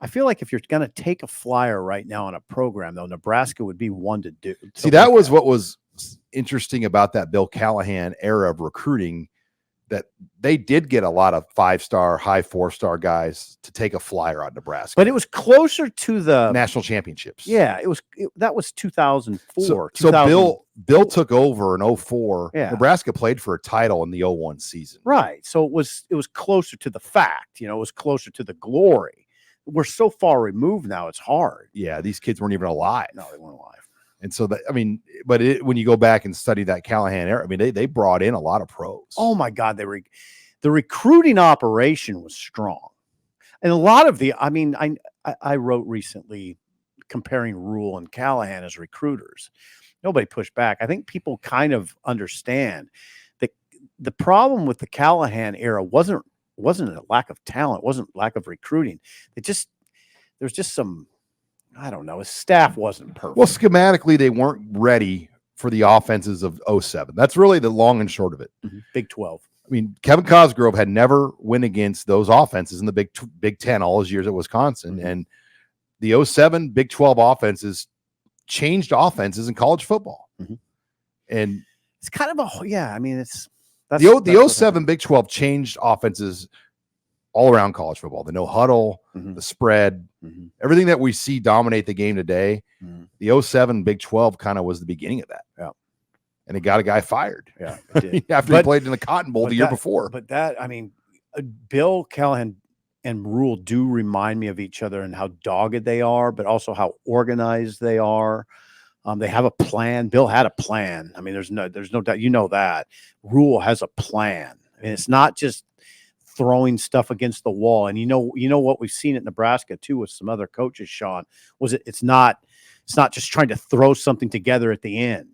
I feel like if you're going to take a flyer right now on a program, though, Nebraska would be one to do. See, that was what was interesting about that Bill Callahan era of recruiting, that they did get a lot of 5-star, high 4-star guys to take a flyer on Nebraska. But it was closer to the national championships. Yeah, that was 2004. So Bill took over in 2004. Yeah. Nebraska played for a title in the 2001 season. Right. So it was closer to the fact, it was closer to the glory. We're so far removed now, it's hard. Yeah, these kids weren't even alive. No, they weren't alive. And so, when you go back and study that Callahan era, I mean, they brought in a lot of pros. Oh, my God. The recruiting operation was strong. And a lot of I wrote recently comparing Rule and Callahan as recruiters. Nobody pushed back. I think people kind of understand that the problem with the Callahan era wasn't a lack of talent, wasn't lack of recruiting. There's just some, I don't know, his staff wasn't perfect. Well, schematically, they weren't ready for the offenses of 2007. That's really the long and short of it. Big 12. I mean, Kevin Cosgrove had never went against those offenses in the Big 10 all his years at Wisconsin. And the 2007 Big 12 offenses changed offenses in college football. And it's kind of it's the 2007 Big 12 changed offenses all around college football. The no huddle, the spread, everything that we see dominate the game today. The 2007 Big 12 kind of was the beginning of that. Yeah. And it got a guy fired. Yeah, it did. After he played in the Cotton Bowl the year before. But Bill Callahan and Rule do remind me of each other and how dogged they are, but also how organized they are. They have a plan. Bill had a plan. I mean, there's no doubt. That Rule has a plan, and it's not just throwing stuff against the wall. And what we've seen at Nebraska too with some other coaches, Sean, was it's not just trying to throw something together at the end.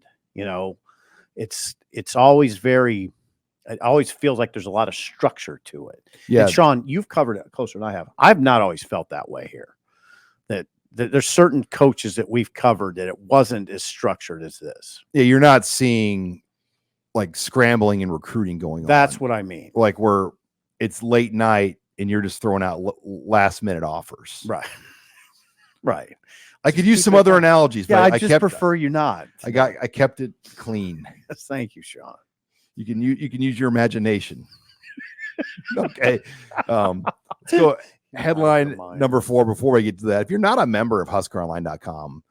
It's always very It always feels like there's a lot of structure to it. Yeah. And Sean, you've covered it closer than I have. I've not always felt that way here. That there's certain coaches that we've covered that it wasn't as structured as this. Yeah, you're not seeing like scrambling and recruiting going on. That's what I mean. Like where it's late night and you're just throwing out last minute offers. Right. Right. I could use some other analogies, Yeah, but I just prefer you not. I kept it clean. Thank you, Sean. You can use your imagination. Okay. Let's go headline number 4 before we get to that. If you're not a member of HuskerOnline.com,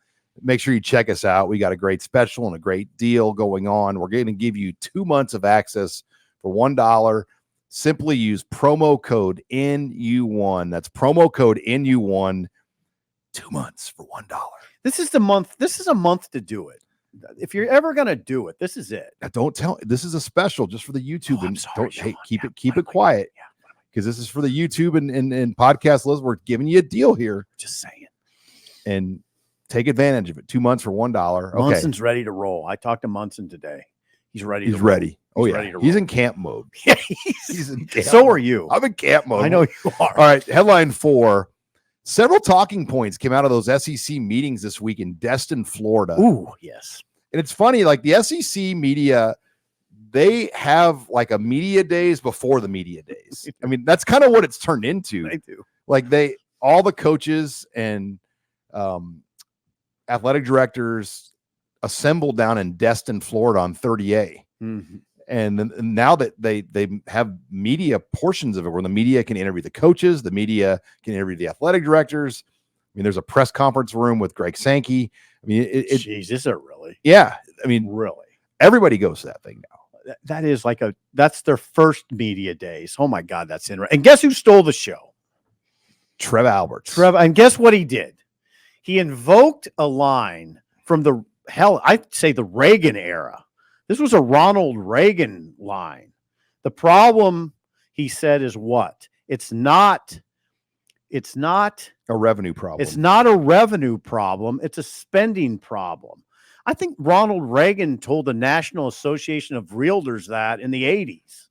make sure you check us out. We got a great special and a great deal going on. We're going to give you 2 months of access for $1. Simply use promo code NU1. That's promo code NU1. 2 months for $1. This is the month. This is a month to do it. If you're ever going to do it, this is it. Now, don't tell. This is a special just for the YouTube. Oh, and sorry, don't, Sean. keep it quiet. Yeah. Because this is for the YouTube and podcast listeners. We're giving you a deal here. Just saying. And take advantage of it. 2 months for $1. Okay. Munson's ready to roll. I talked to Munson today. He's ready. He's ready. Oh, He's yeah. ready to He's roll. in camp mode. Yeah, He's in camp so mode. are you. I'm in camp mode. I know you are. All right. Headline 4. Several talking points came out of those SEC meetings this week in Destin, Florida. Ooh, yes. And it's funny, like the SEC media, they have like a media days before the media days. I mean, that's kind of what it's turned into. They do. Like all the coaches and athletic directors assembled down in Destin, Florida on 30A. Mm-hmm. And now that they have media portions of it where the media can interview the coaches, the media can interview the athletic directors. I mean, there's a press conference room with Greg Sankey. I mean, Jeez, is it really? Yeah. I mean, Really? everybody goes to that thing now. That is like that's their first media days. Oh my God, that's interesting. And guess who stole the show? Trev Alberts. And guess what he did? He invoked a line from I'd say the Reagan era. This was a Ronald Reagan line. The problem, he said, is what? It's not a revenue problem. It's not a revenue problem. It's a spending problem. I think Ronald Reagan told the National Association of Realtors that in the 80s.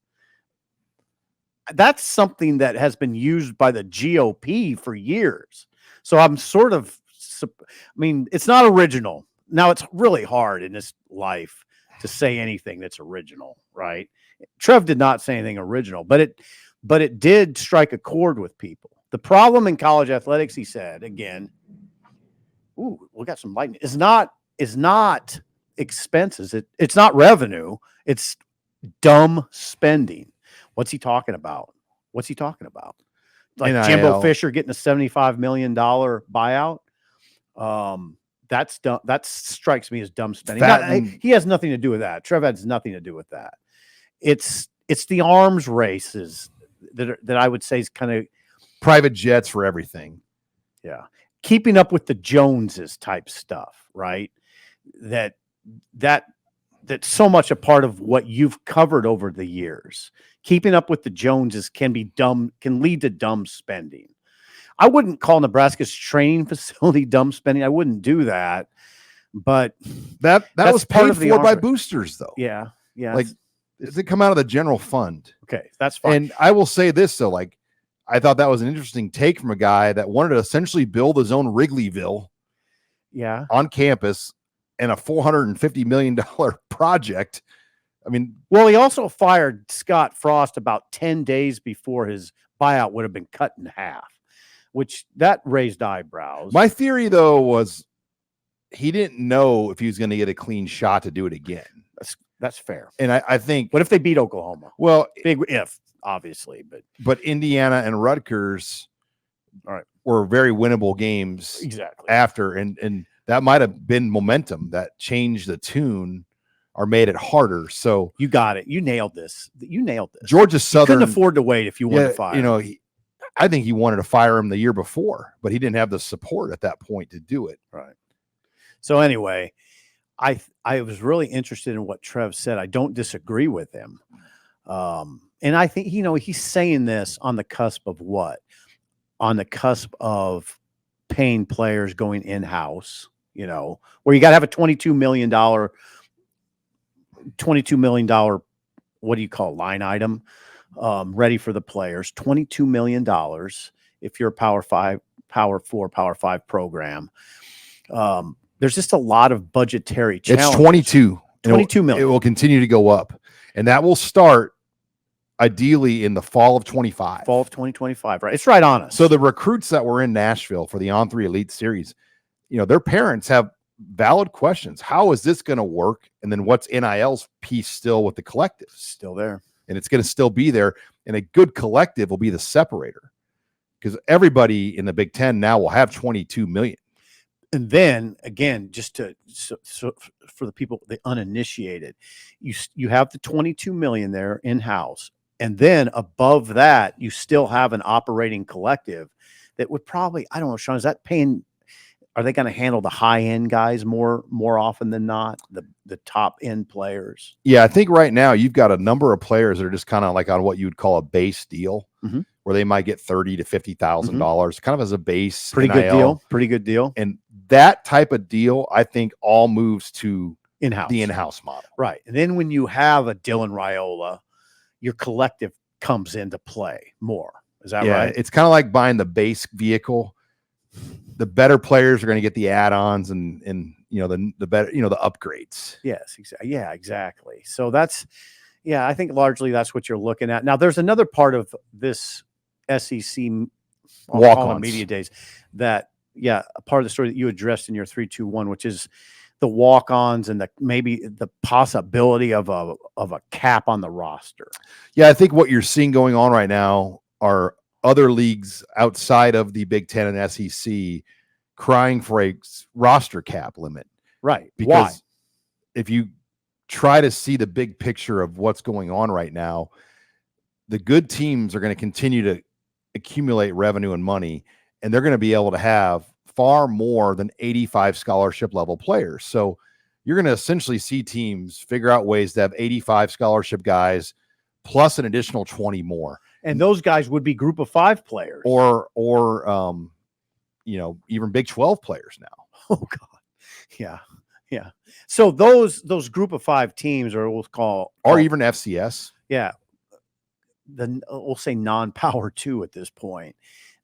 That's something that has been used by the GOP for years. So I'm sort of, I mean, it's not original. Now, it's really hard in this life to say anything that's original, right? Trev did not say anything original, but it did strike a chord with people. The problem in college athletics, he said, again, ooh, we got some lightning, is not expenses. It's not revenue. It's dumb spending. What's he talking about? Like NIL. Jimbo Fisher getting a $75 million buyout. That's dumb. That strikes me as dumb spending. He has nothing to do with that. Trev has nothing to do with that. It's the arms races that I would say is kind of private jets for everything. Yeah. Keeping up with the Joneses type stuff, right? That's so much a part of what you've covered over the years. Keeping up with the Joneses can lead to dumb spending. I wouldn't call Nebraska's training facility dumb spending. I wouldn't do that. But that was part paid of the for by boosters, though. Yeah. Yeah. Like, does it come out of the general fund? Okay, that's fine. And I will say this, though, like, I thought that was an interesting take from a guy that wanted to essentially build his own Wrigleyville on campus and a $450 million project. I mean, well, he also fired Scott Frost about 10 days before his buyout would have been cut in half, which that raised eyebrows. My theory, though, was he didn't know if he was going to get a clean shot to do it again. That's fair. And I think, what if they beat Oklahoma? Well, big if, obviously, but Indiana and Rutgers were very winnable games after, and that might have been momentum that changed the tune or made it harder. So you got it. You nailed this. Georgia Southern couldn't afford to wait if you wanted to fire. You know, I think he wanted to fire him the year before, but he didn't have the support at that point to do it. Right. So anyway, I was really interested in what Trev said. I don't disagree with him. And I think, he's saying this on the cusp of what? On the cusp of paying players going in-house, where you got to have a $22 million what do you call line item ready for the players. $22 million if you're a Power 5, Power 4, Power 5 program. There's just a lot of budgetary challenges. It's 22. 22 million. It will continue to go up, and that will start ideally in the fall of 25. Fall of 2025, right? It's right on us. So the recruits that were in Nashville for the On3 Elite Series, their parents have valid questions. How is this going to work? And then what's NIL's piece still with the collective? Still there. And it's going to still be there. And a good collective will be the separator, because everybody in the Big Ten now will have 22 million. And then again, just to so for the people, the uninitiated, you have the 22 million there in-house. And then above that, you still have an operating collective that would probably, I don't know, Sean, is that paying, are they going to handle the high-end guys more often than not, the top-end players? Yeah, I think right now you've got a number of players that are just kind of like on what you would call a base deal, where they might get $30,000 to $50,000 kind of as a base. Pretty NIL. good deal. Pretty good deal. And that type of deal, I think, all moves to the in-house model. Right. And then when you have a Dylan Raiola, your collective comes into play more. Is that right? It's kind of like buying the base vehicle. The better players are going to get the add-ons and the better, the upgrades. Yes, exactly. Yeah, exactly. So I think largely that's what you're looking at. Now, there's another part of this SEC walk-ons media days that, a part of the story that you addressed in your 3-2-1, which is the walk-ons and maybe the possibility of a cap on the roster. Yeah, I think what you're seeing going on right now are other leagues outside of the Big Ten and SEC crying for a roster cap limit. Right. Because why? If you try to see the big picture of what's going on right now, the good teams are going to continue to accumulate revenue and money, and they're going to be able to have far more than 85 scholarship level players. So you're going to essentially see teams figure out ways to have 85 scholarship guys plus an additional 20 more. And those guys would be group of 5 players or even Big 12 players now. Oh God. Yeah. Yeah. So those group of 5 teams, or we'll call, or even FCS. Yeah. We'll say non-power 2 at this point.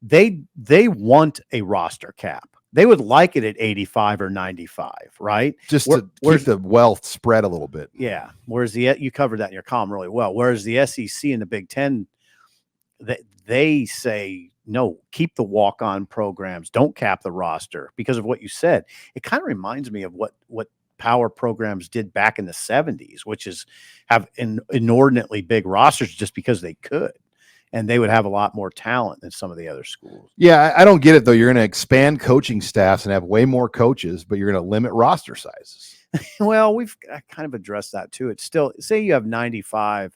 They want a roster cap. They would like it at 85 or 95, right? Just to keep the wealth spread a little bit. Yeah. Whereas you covered that in your column really well. Whereas the SEC and the Big Ten, they say, no, keep the walk-on programs. Don't cap the roster because of what you said. It kind of reminds me of what power programs did back in the 70s, which is have inordinately big rosters just because they could. And they would have a lot more talent than some of the other schools. Yeah, I don't get it, though. You're going to expand coaching staffs and have way more coaches, but you're going to limit roster sizes. Well, we've kind of addressed that, too. It's still, say you have 95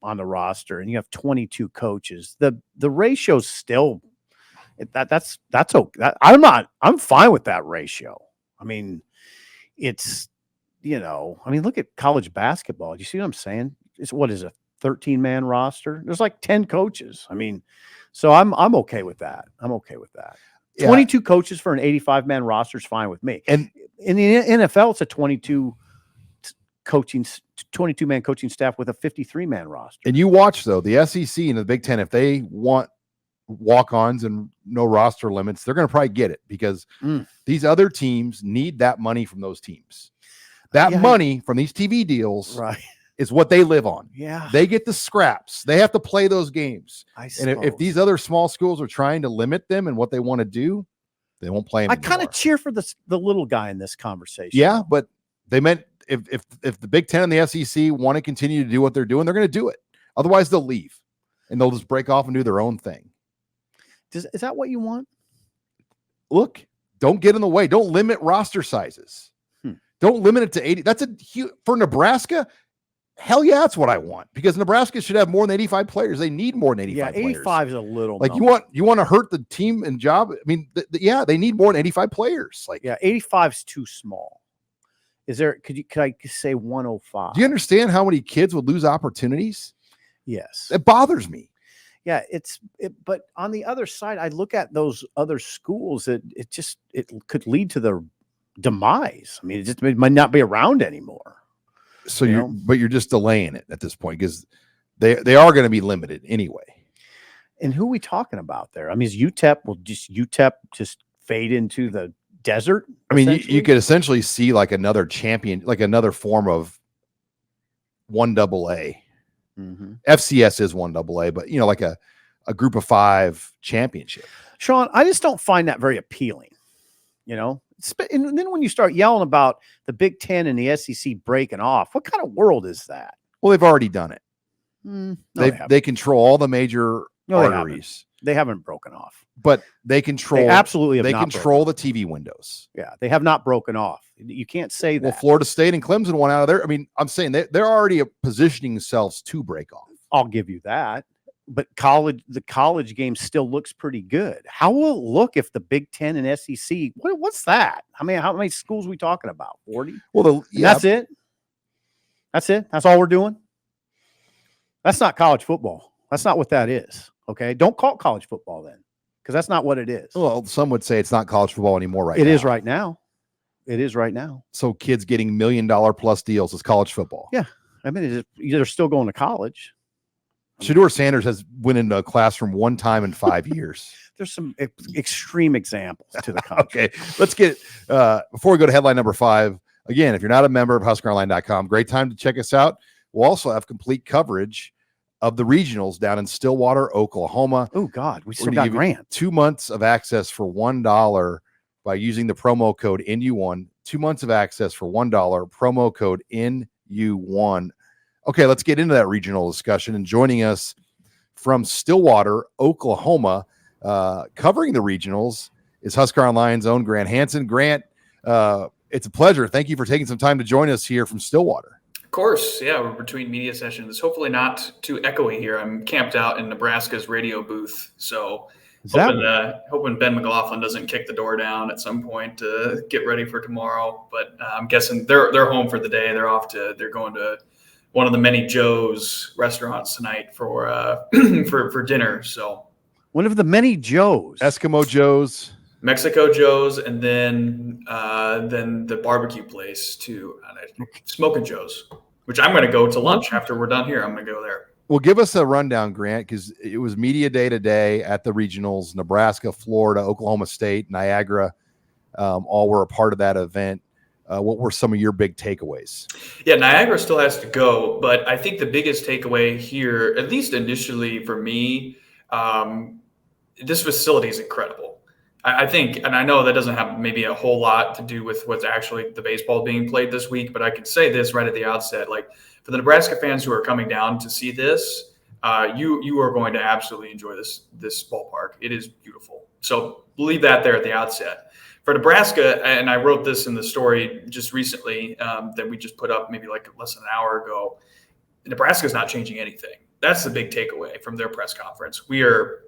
on the roster and you have 22 coaches. The ratio's still that's okay. I'm fine with that ratio. I mean, it's, look at college basketball. Do you see what I'm saying? What is it? 13-man roster. There's like 10 coaches. I mean, so I'm okay with that. Yeah. 22 coaches for an 85-man roster is fine with me. And in the NFL, it's a 22-man coaching staff with a 53-man roster. And you watch, though, the SEC and the Big Ten, if they want walk-ons and no roster limits, they're going to probably get it because these other teams need that money from those teams. That money from these TV deals, right, is what they live on. Yeah. They get the scraps. They have to play those games. And if these other small schools are trying to limit them and what they want to do, they won't play them. I kind of cheer for the little guy in this conversation. Yeah, but they meant if the Big Ten and the SEC want to continue to do what they're doing, they're going to do it. Otherwise, they'll leave and they'll just break off and do their own thing. Is that what you want? Look, don't get in the way. Don't limit roster sizes. Don't limit it to 80. That's a huge for Nebraska. Hell yeah, that's what I want because Nebraska should have more than 85 players. They need more than 85 players. 85 is a little like number. You want to hurt the team and job. I mean, they need more than 85 players. 85 is too small. Could I say 105? Do you understand how many kids would lose opportunities? Yes. It bothers me. Yeah, but on the other side, I look at those other schools that it could lead to their demise. I mean, it might not be around anymore. So but you're just delaying it at this point because they are going to be limited anyway. And who are we talking about there? I mean, is UTEP just fade into the desert? I mean, you could essentially see like another champion, like another form of 1AA. FCS is 1AA, but like a group of 5 championship. Sean, I just don't find that very appealing. And then when you start yelling about the Big Ten and the SEC breaking off, what kind of world is that? Well, they've already done it. No, they control all the major arteries. They haven't broken off, but they control. They absolutely have. They not control the TV windows. Yeah, they have not broken off. You can't say that. Well, Florida State and Clemson won out of there. I mean, I'm saying they're already positioning themselves to break off. I'll give you that. But the college game still looks pretty good. How will it look if the Big Ten and SEC? What's that? I mean, how many schools are we talking about? 40? Well, that's it. That's it. That's all we're doing. That's not college football. That's not what that is. Okay, don't call it college football then, because that's not what it is. Well, some would say it's not college football anymore. Right now, it is right now. It is right now. So kids getting $1 million plus deals is college football. Yeah, I mean, they're still going to college. Shedeur Sanders has went into a classroom one time in 5 years. There's some extreme examples to the contrary. Okay, let's get before we go to headline number 5. Again, if you're not a member of HuskerOnline.com, great time to check us out. We'll also have complete coverage of the regionals down in Stillwater, Oklahoma. Oh God, we still got Grant. 2 months of access for $1 by using the promo code NU1. 2 months of access for $1. Promo code NU1. Okay, let's get into that regional discussion. And joining us from Stillwater, Oklahoma, covering the regionals is Husker Online's own Grant Hansen. Grant, it's a pleasure. Thank you for taking some time to join us here from Stillwater. Of course. Yeah, we're between media sessions. Hopefully not too echoey here. I'm camped out in Nebraska's radio booth. So hoping Ben McLaughlin doesn't kick the door down at some point to get ready for tomorrow. But I'm guessing they're home for the day. They're going to one of the many Joe's restaurants tonight for for dinner. So one of the many Joe's. Eskimo Joe's. Mexico Joe's, and then the barbecue place too, Smoking Joe's, which I'm going to go to lunch after we're done here. I'm going to go there. Well, give us a rundown, Grant, because it was media day today at the regionals. Nebraska, Florida, Oklahoma State, Niagara, all were a part of that event. What were some of your big takeaways? Yeah, Niagara still has to go, but I think the biggest takeaway here, at least initially for me, this facility is incredible. I think, and I know that doesn't have maybe a whole lot to do with what's actually the baseball being played this week, but I can say this right at the outset, like for the Nebraska fans who are coming down to see this, you are going to absolutely enjoy this ballpark. It is beautiful. So leave that there at the outset. For Nebraska, and I wrote this in the story just recently that we just put up maybe like less than an hour ago, Nebraska's not changing anything. That's the big takeaway from their press conference. We are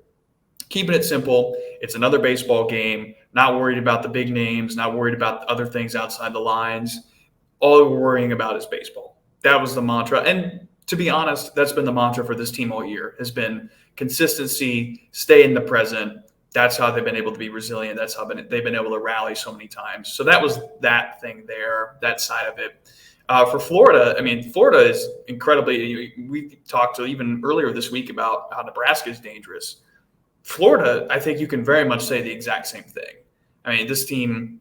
keeping it simple. It's another baseball game, not worried about the big names, not worried about other things outside the lines. All we're worrying about is baseball. That was the mantra. And to be honest, that's been the mantra for this team all year, has been consistency, stay in the present. That's how they've been able to be resilient. That's how they've been able to rally so many times. So that was that thing there, that side of it. For Florida, I mean, Florida is incredibly – we talked to even earlier this week about how Nebraska is dangerous. Florida, I think you can very much say the exact same thing. I mean, this team,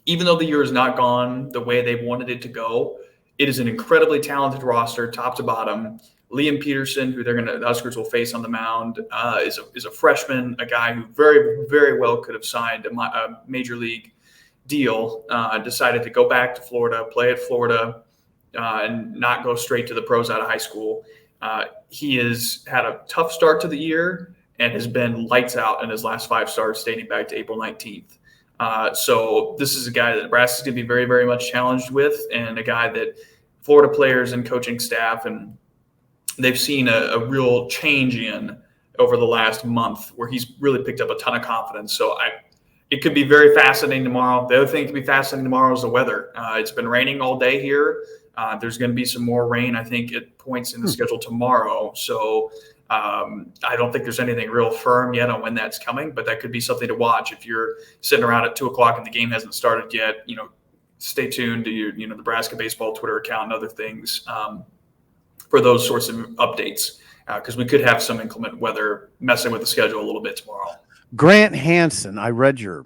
even though the year has not gone the way they wanted it to go, it is an incredibly talented roster, top to bottom. Liam Peterson, who the Huskers will face on the mound, is a freshman, a guy who very, very well could have signed a major league deal, decided to go back to Florida, play at Florida, and not go straight to the pros out of high school. He has had a tough start to the year and has been lights out in his last 5 starts dating back to April 19th. So this is a guy that Nebraska is going to be very, very much challenged with, and a guy that Florida players and coaching staff, and they've seen a real change in over the last month where he's really picked up a ton of confidence. So it could be very fascinating tomorrow. The other thing that could be fascinating tomorrow is the weather. It's been raining all day here. There's going to be some more rain, I think, at points in the schedule tomorrow. So I don't think there's anything real firm yet on when that's coming, but that could be something to watch if you're sitting around at 2:00 and the game hasn't started yet. stay tuned to your Nebraska baseball Twitter account and other things for those sorts of updates, because we could have some inclement weather messing with the schedule a little bit tomorrow. Grant Hansen, I read your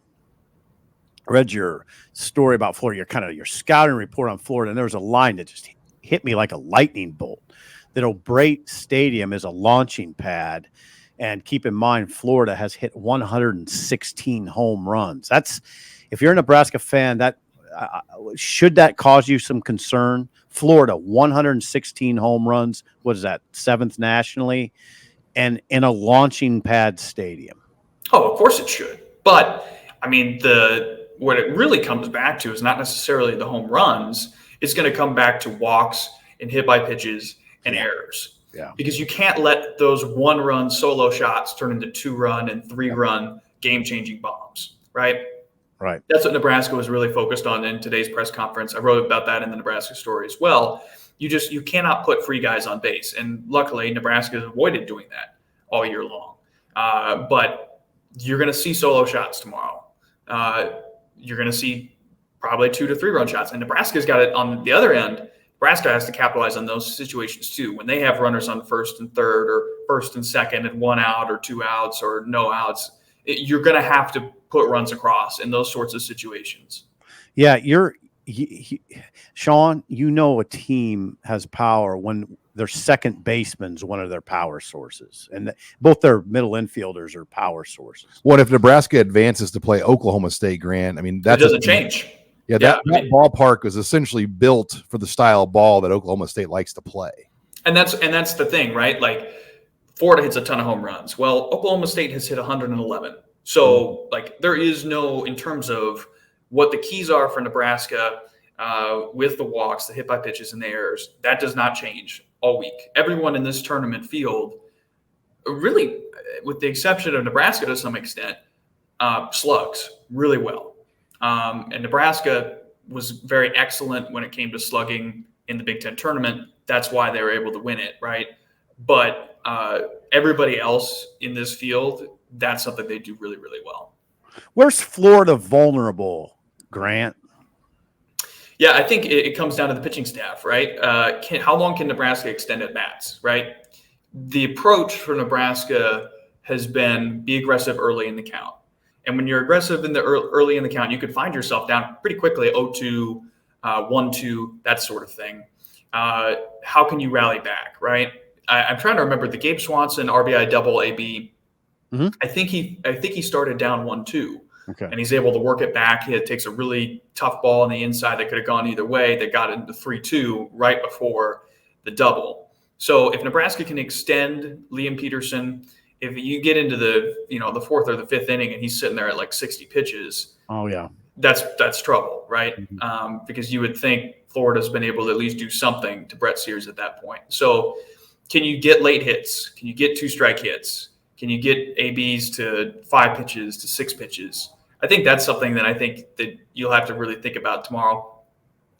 story about Florida, your scouting report on Florida, and there was a line that just hit me like a lightning bolt. That O'Brate Stadium is a launching pad, and keep in mind Florida has hit 116 home runs. That's, if you're a Nebraska fan, that should that cause you some concern? Florida 116 home runs. What is that, 7th nationally, and in a launching pad stadium? Oh, of course it should. But I mean, what it really comes back to is not necessarily the home runs. It's going to come back to walks and hit by pitches and errors. Yeah. Because you can't let those 1-run solo shots turn into 2-run and 3-run game-changing bombs, right? Right. That's what Nebraska was really focused on in today's press conference. I wrote about that in the Nebraska story as well. You cannot put free guys on base. And luckily, Nebraska has avoided doing that all year long. But you're going to see solo shots tomorrow. You're going to see probably 2 to 3-run shots. And Nebraska's got it on the other end. Nebraska has to capitalize on those situations too. When they have runners on 1st and 3rd, or 1st and 2nd, and 1 out or 2 outs or no outs, you're going to have to put runs across in those sorts of situations. Yeah, Sean, a team has power when their second baseman's one of their power sources, and both their middle infielders are power sources. What if Nebraska advances to play Oklahoma State, Grant? I mean, that doesn't change. Yeah, that ballpark was essentially built for the style of ball that Oklahoma State likes to play. And that's the thing, right? Like, Florida hits a ton of home runs. Well, Oklahoma State has hit 111. So, there is no, in terms of what the keys are for Nebraska with the walks, the hit by pitches, and the errors, that does not change all week. Everyone in this tournament field, really, with the exception of Nebraska to some extent, slugs really well. And Nebraska was very excellent when it came to slugging in the Big Ten tournament. That's why they were able to win it, right? But everybody else in this field, that's something they do really, really well. Where's Florida vulnerable, Grant? Yeah, I think it comes down to the pitching staff, right? How long can Nebraska extend at bats, right? The approach for Nebraska has been be aggressive early in the count. And when you're aggressive in the early in the count, you could find yourself down pretty quickly, 0-2, 1-2, that sort of thing. How can you rally back, right? I'm trying to remember the Gabe Swanson RBI double AB. Mm-hmm. I think he started down 1-2, and he's able to work it back. He takes a really tough ball on the inside that could have gone either way. That got into 3-2 right before the double. So if Nebraska can extend Liam Peterson, if you get into the 4th or the 5th inning and he's sitting there at 60 pitches, that's trouble, right? Mm-hmm. Because you would think Florida's been able to at least do something to Brett Sears at that point. So can you get late hits? Can you get 2-strike hits? Can you get ABs to 5 pitches to 6 pitches? I think that's something that I think that you'll have to really think about tomorrow,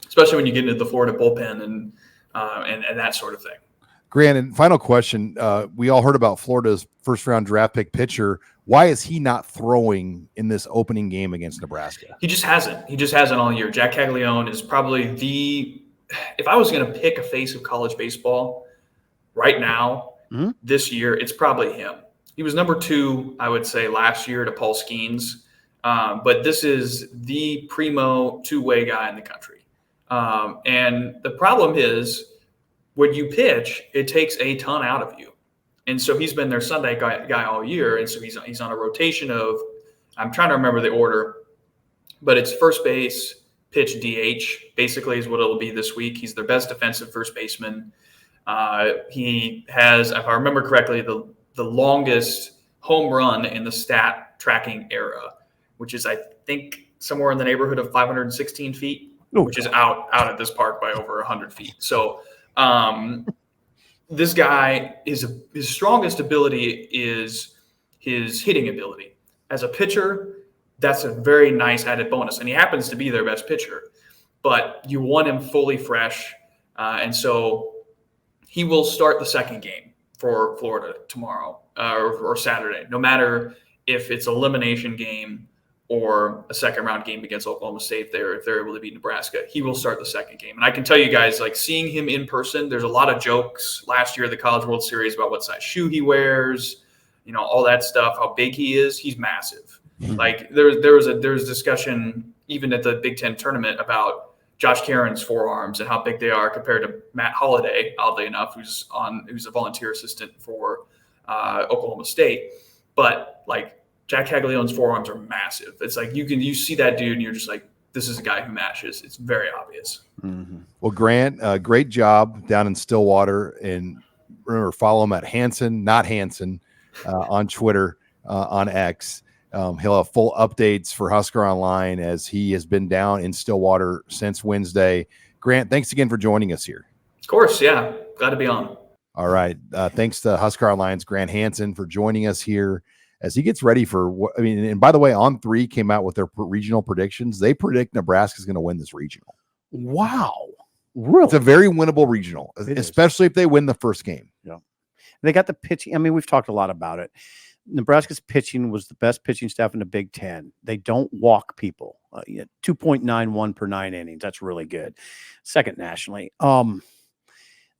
especially when you get into the Florida bullpen and that sort of thing. Grant, and final question. We all heard about Florida's first-round draft pick pitcher. Why is he not throwing in this opening game against Nebraska? He just hasn't. He just hasn't all year. Jack Caglione is probably if I was going to pick a face of college baseball right now, this year, it's probably him. He was number 2, I would say, last year to Paul Skeens. But this is the primo two-way guy in the country. And the problem is, when you pitch, it takes a ton out of you. And so he's been their Sunday guy all year. And so he's on a rotation of, I'm trying to remember the order, but it's first base, pitch, DH, basically is what it'll be this week. He's their best defensive first baseman. He has, if I remember correctly, the longest home run in the stat tracking era, which is, I think, somewhere in the neighborhood of 516 feet, which is out at this park by over 100 feet. So, this guy his strongest ability is his hitting ability. As a pitcher, that's a very nice added bonus. And he happens to be their best pitcher, but you want him fully fresh. And so he will start the second game for Florida tomorrow or Saturday, no matter if it's elimination game or a second round game against Oklahoma State if they're able to beat Nebraska, he will start the second game. And I can tell you guys, like seeing him in person, there's a lot of jokes last year at the College World Series about what size shoe he wears, all that stuff, how big he is. He's massive. Like there was discussion even at the Big Ten tournament about Josh Caron's forearms and how big they are compared to Matt Holliday, oddly enough, who's a volunteer assistant for Oklahoma State. But like Jack Caglianone's forearms are massive. It's like you see that dude and you're just like, this is a guy who matches. It's very obvious. Mm-hmm. Well, Grant, great job down in Stillwater, and remember, follow him at Hansen, not Hansen, on Twitter, on X. He'll have full updates for Husker Online as he has been down in Stillwater since Wednesday. Grant, thanks again for joining us here. Of course, yeah. Glad to be on. All right. Thanks to Husker Online's Grant Hansen for joining us here as he gets ready for what I mean. And by the way, On3 came out with their regional predictions. They predict Nebraska is going to win this regional. Wow. Really? It's a very winnable regional, especially if they win the first game. Yeah. They got the pitching. I mean, we've talked a lot about it. Nebraska's pitching was the best pitching staff in the Big Ten. They don't walk people. 2.91 per 9 innings. That's really good. Second nationally.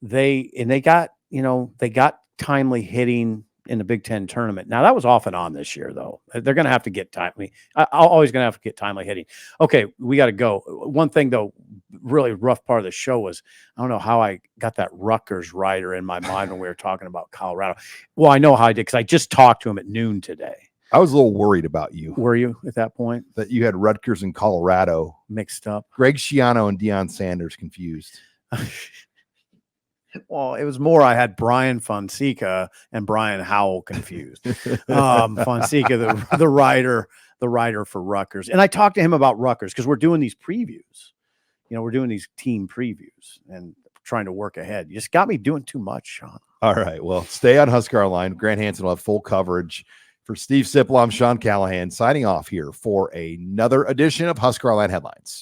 They got timely hitting in the Big Ten tournament. Now that was off and on this year, though. They're going to have to get timely. Always going to have to get timely hitting. Okay, we got to go. One thing though, really rough part of the show was I don't know how I got that Rutgers rider in my mind when we were talking about Colorado. Well, I know how I did because I just talked to him at noon today. I was a little worried about you. Were you at that point? That you had Rutgers and Colorado mixed up. Greg Schiano and Deion Sanders confused. Well, it was more I had Brian Fonseca and Brian Howell confused. Fonseca, the writer for Rutgers. And I talked to him about Rutgers because we're doing these previews. We're doing these team previews and trying to work ahead. You just got me doing too much, Sean. All right. Well, stay on Husker Online. Grant Hansen will have full coverage. For Steve Sipple, I'm Sean Callahan signing off here for another edition of Husker Online Headlines.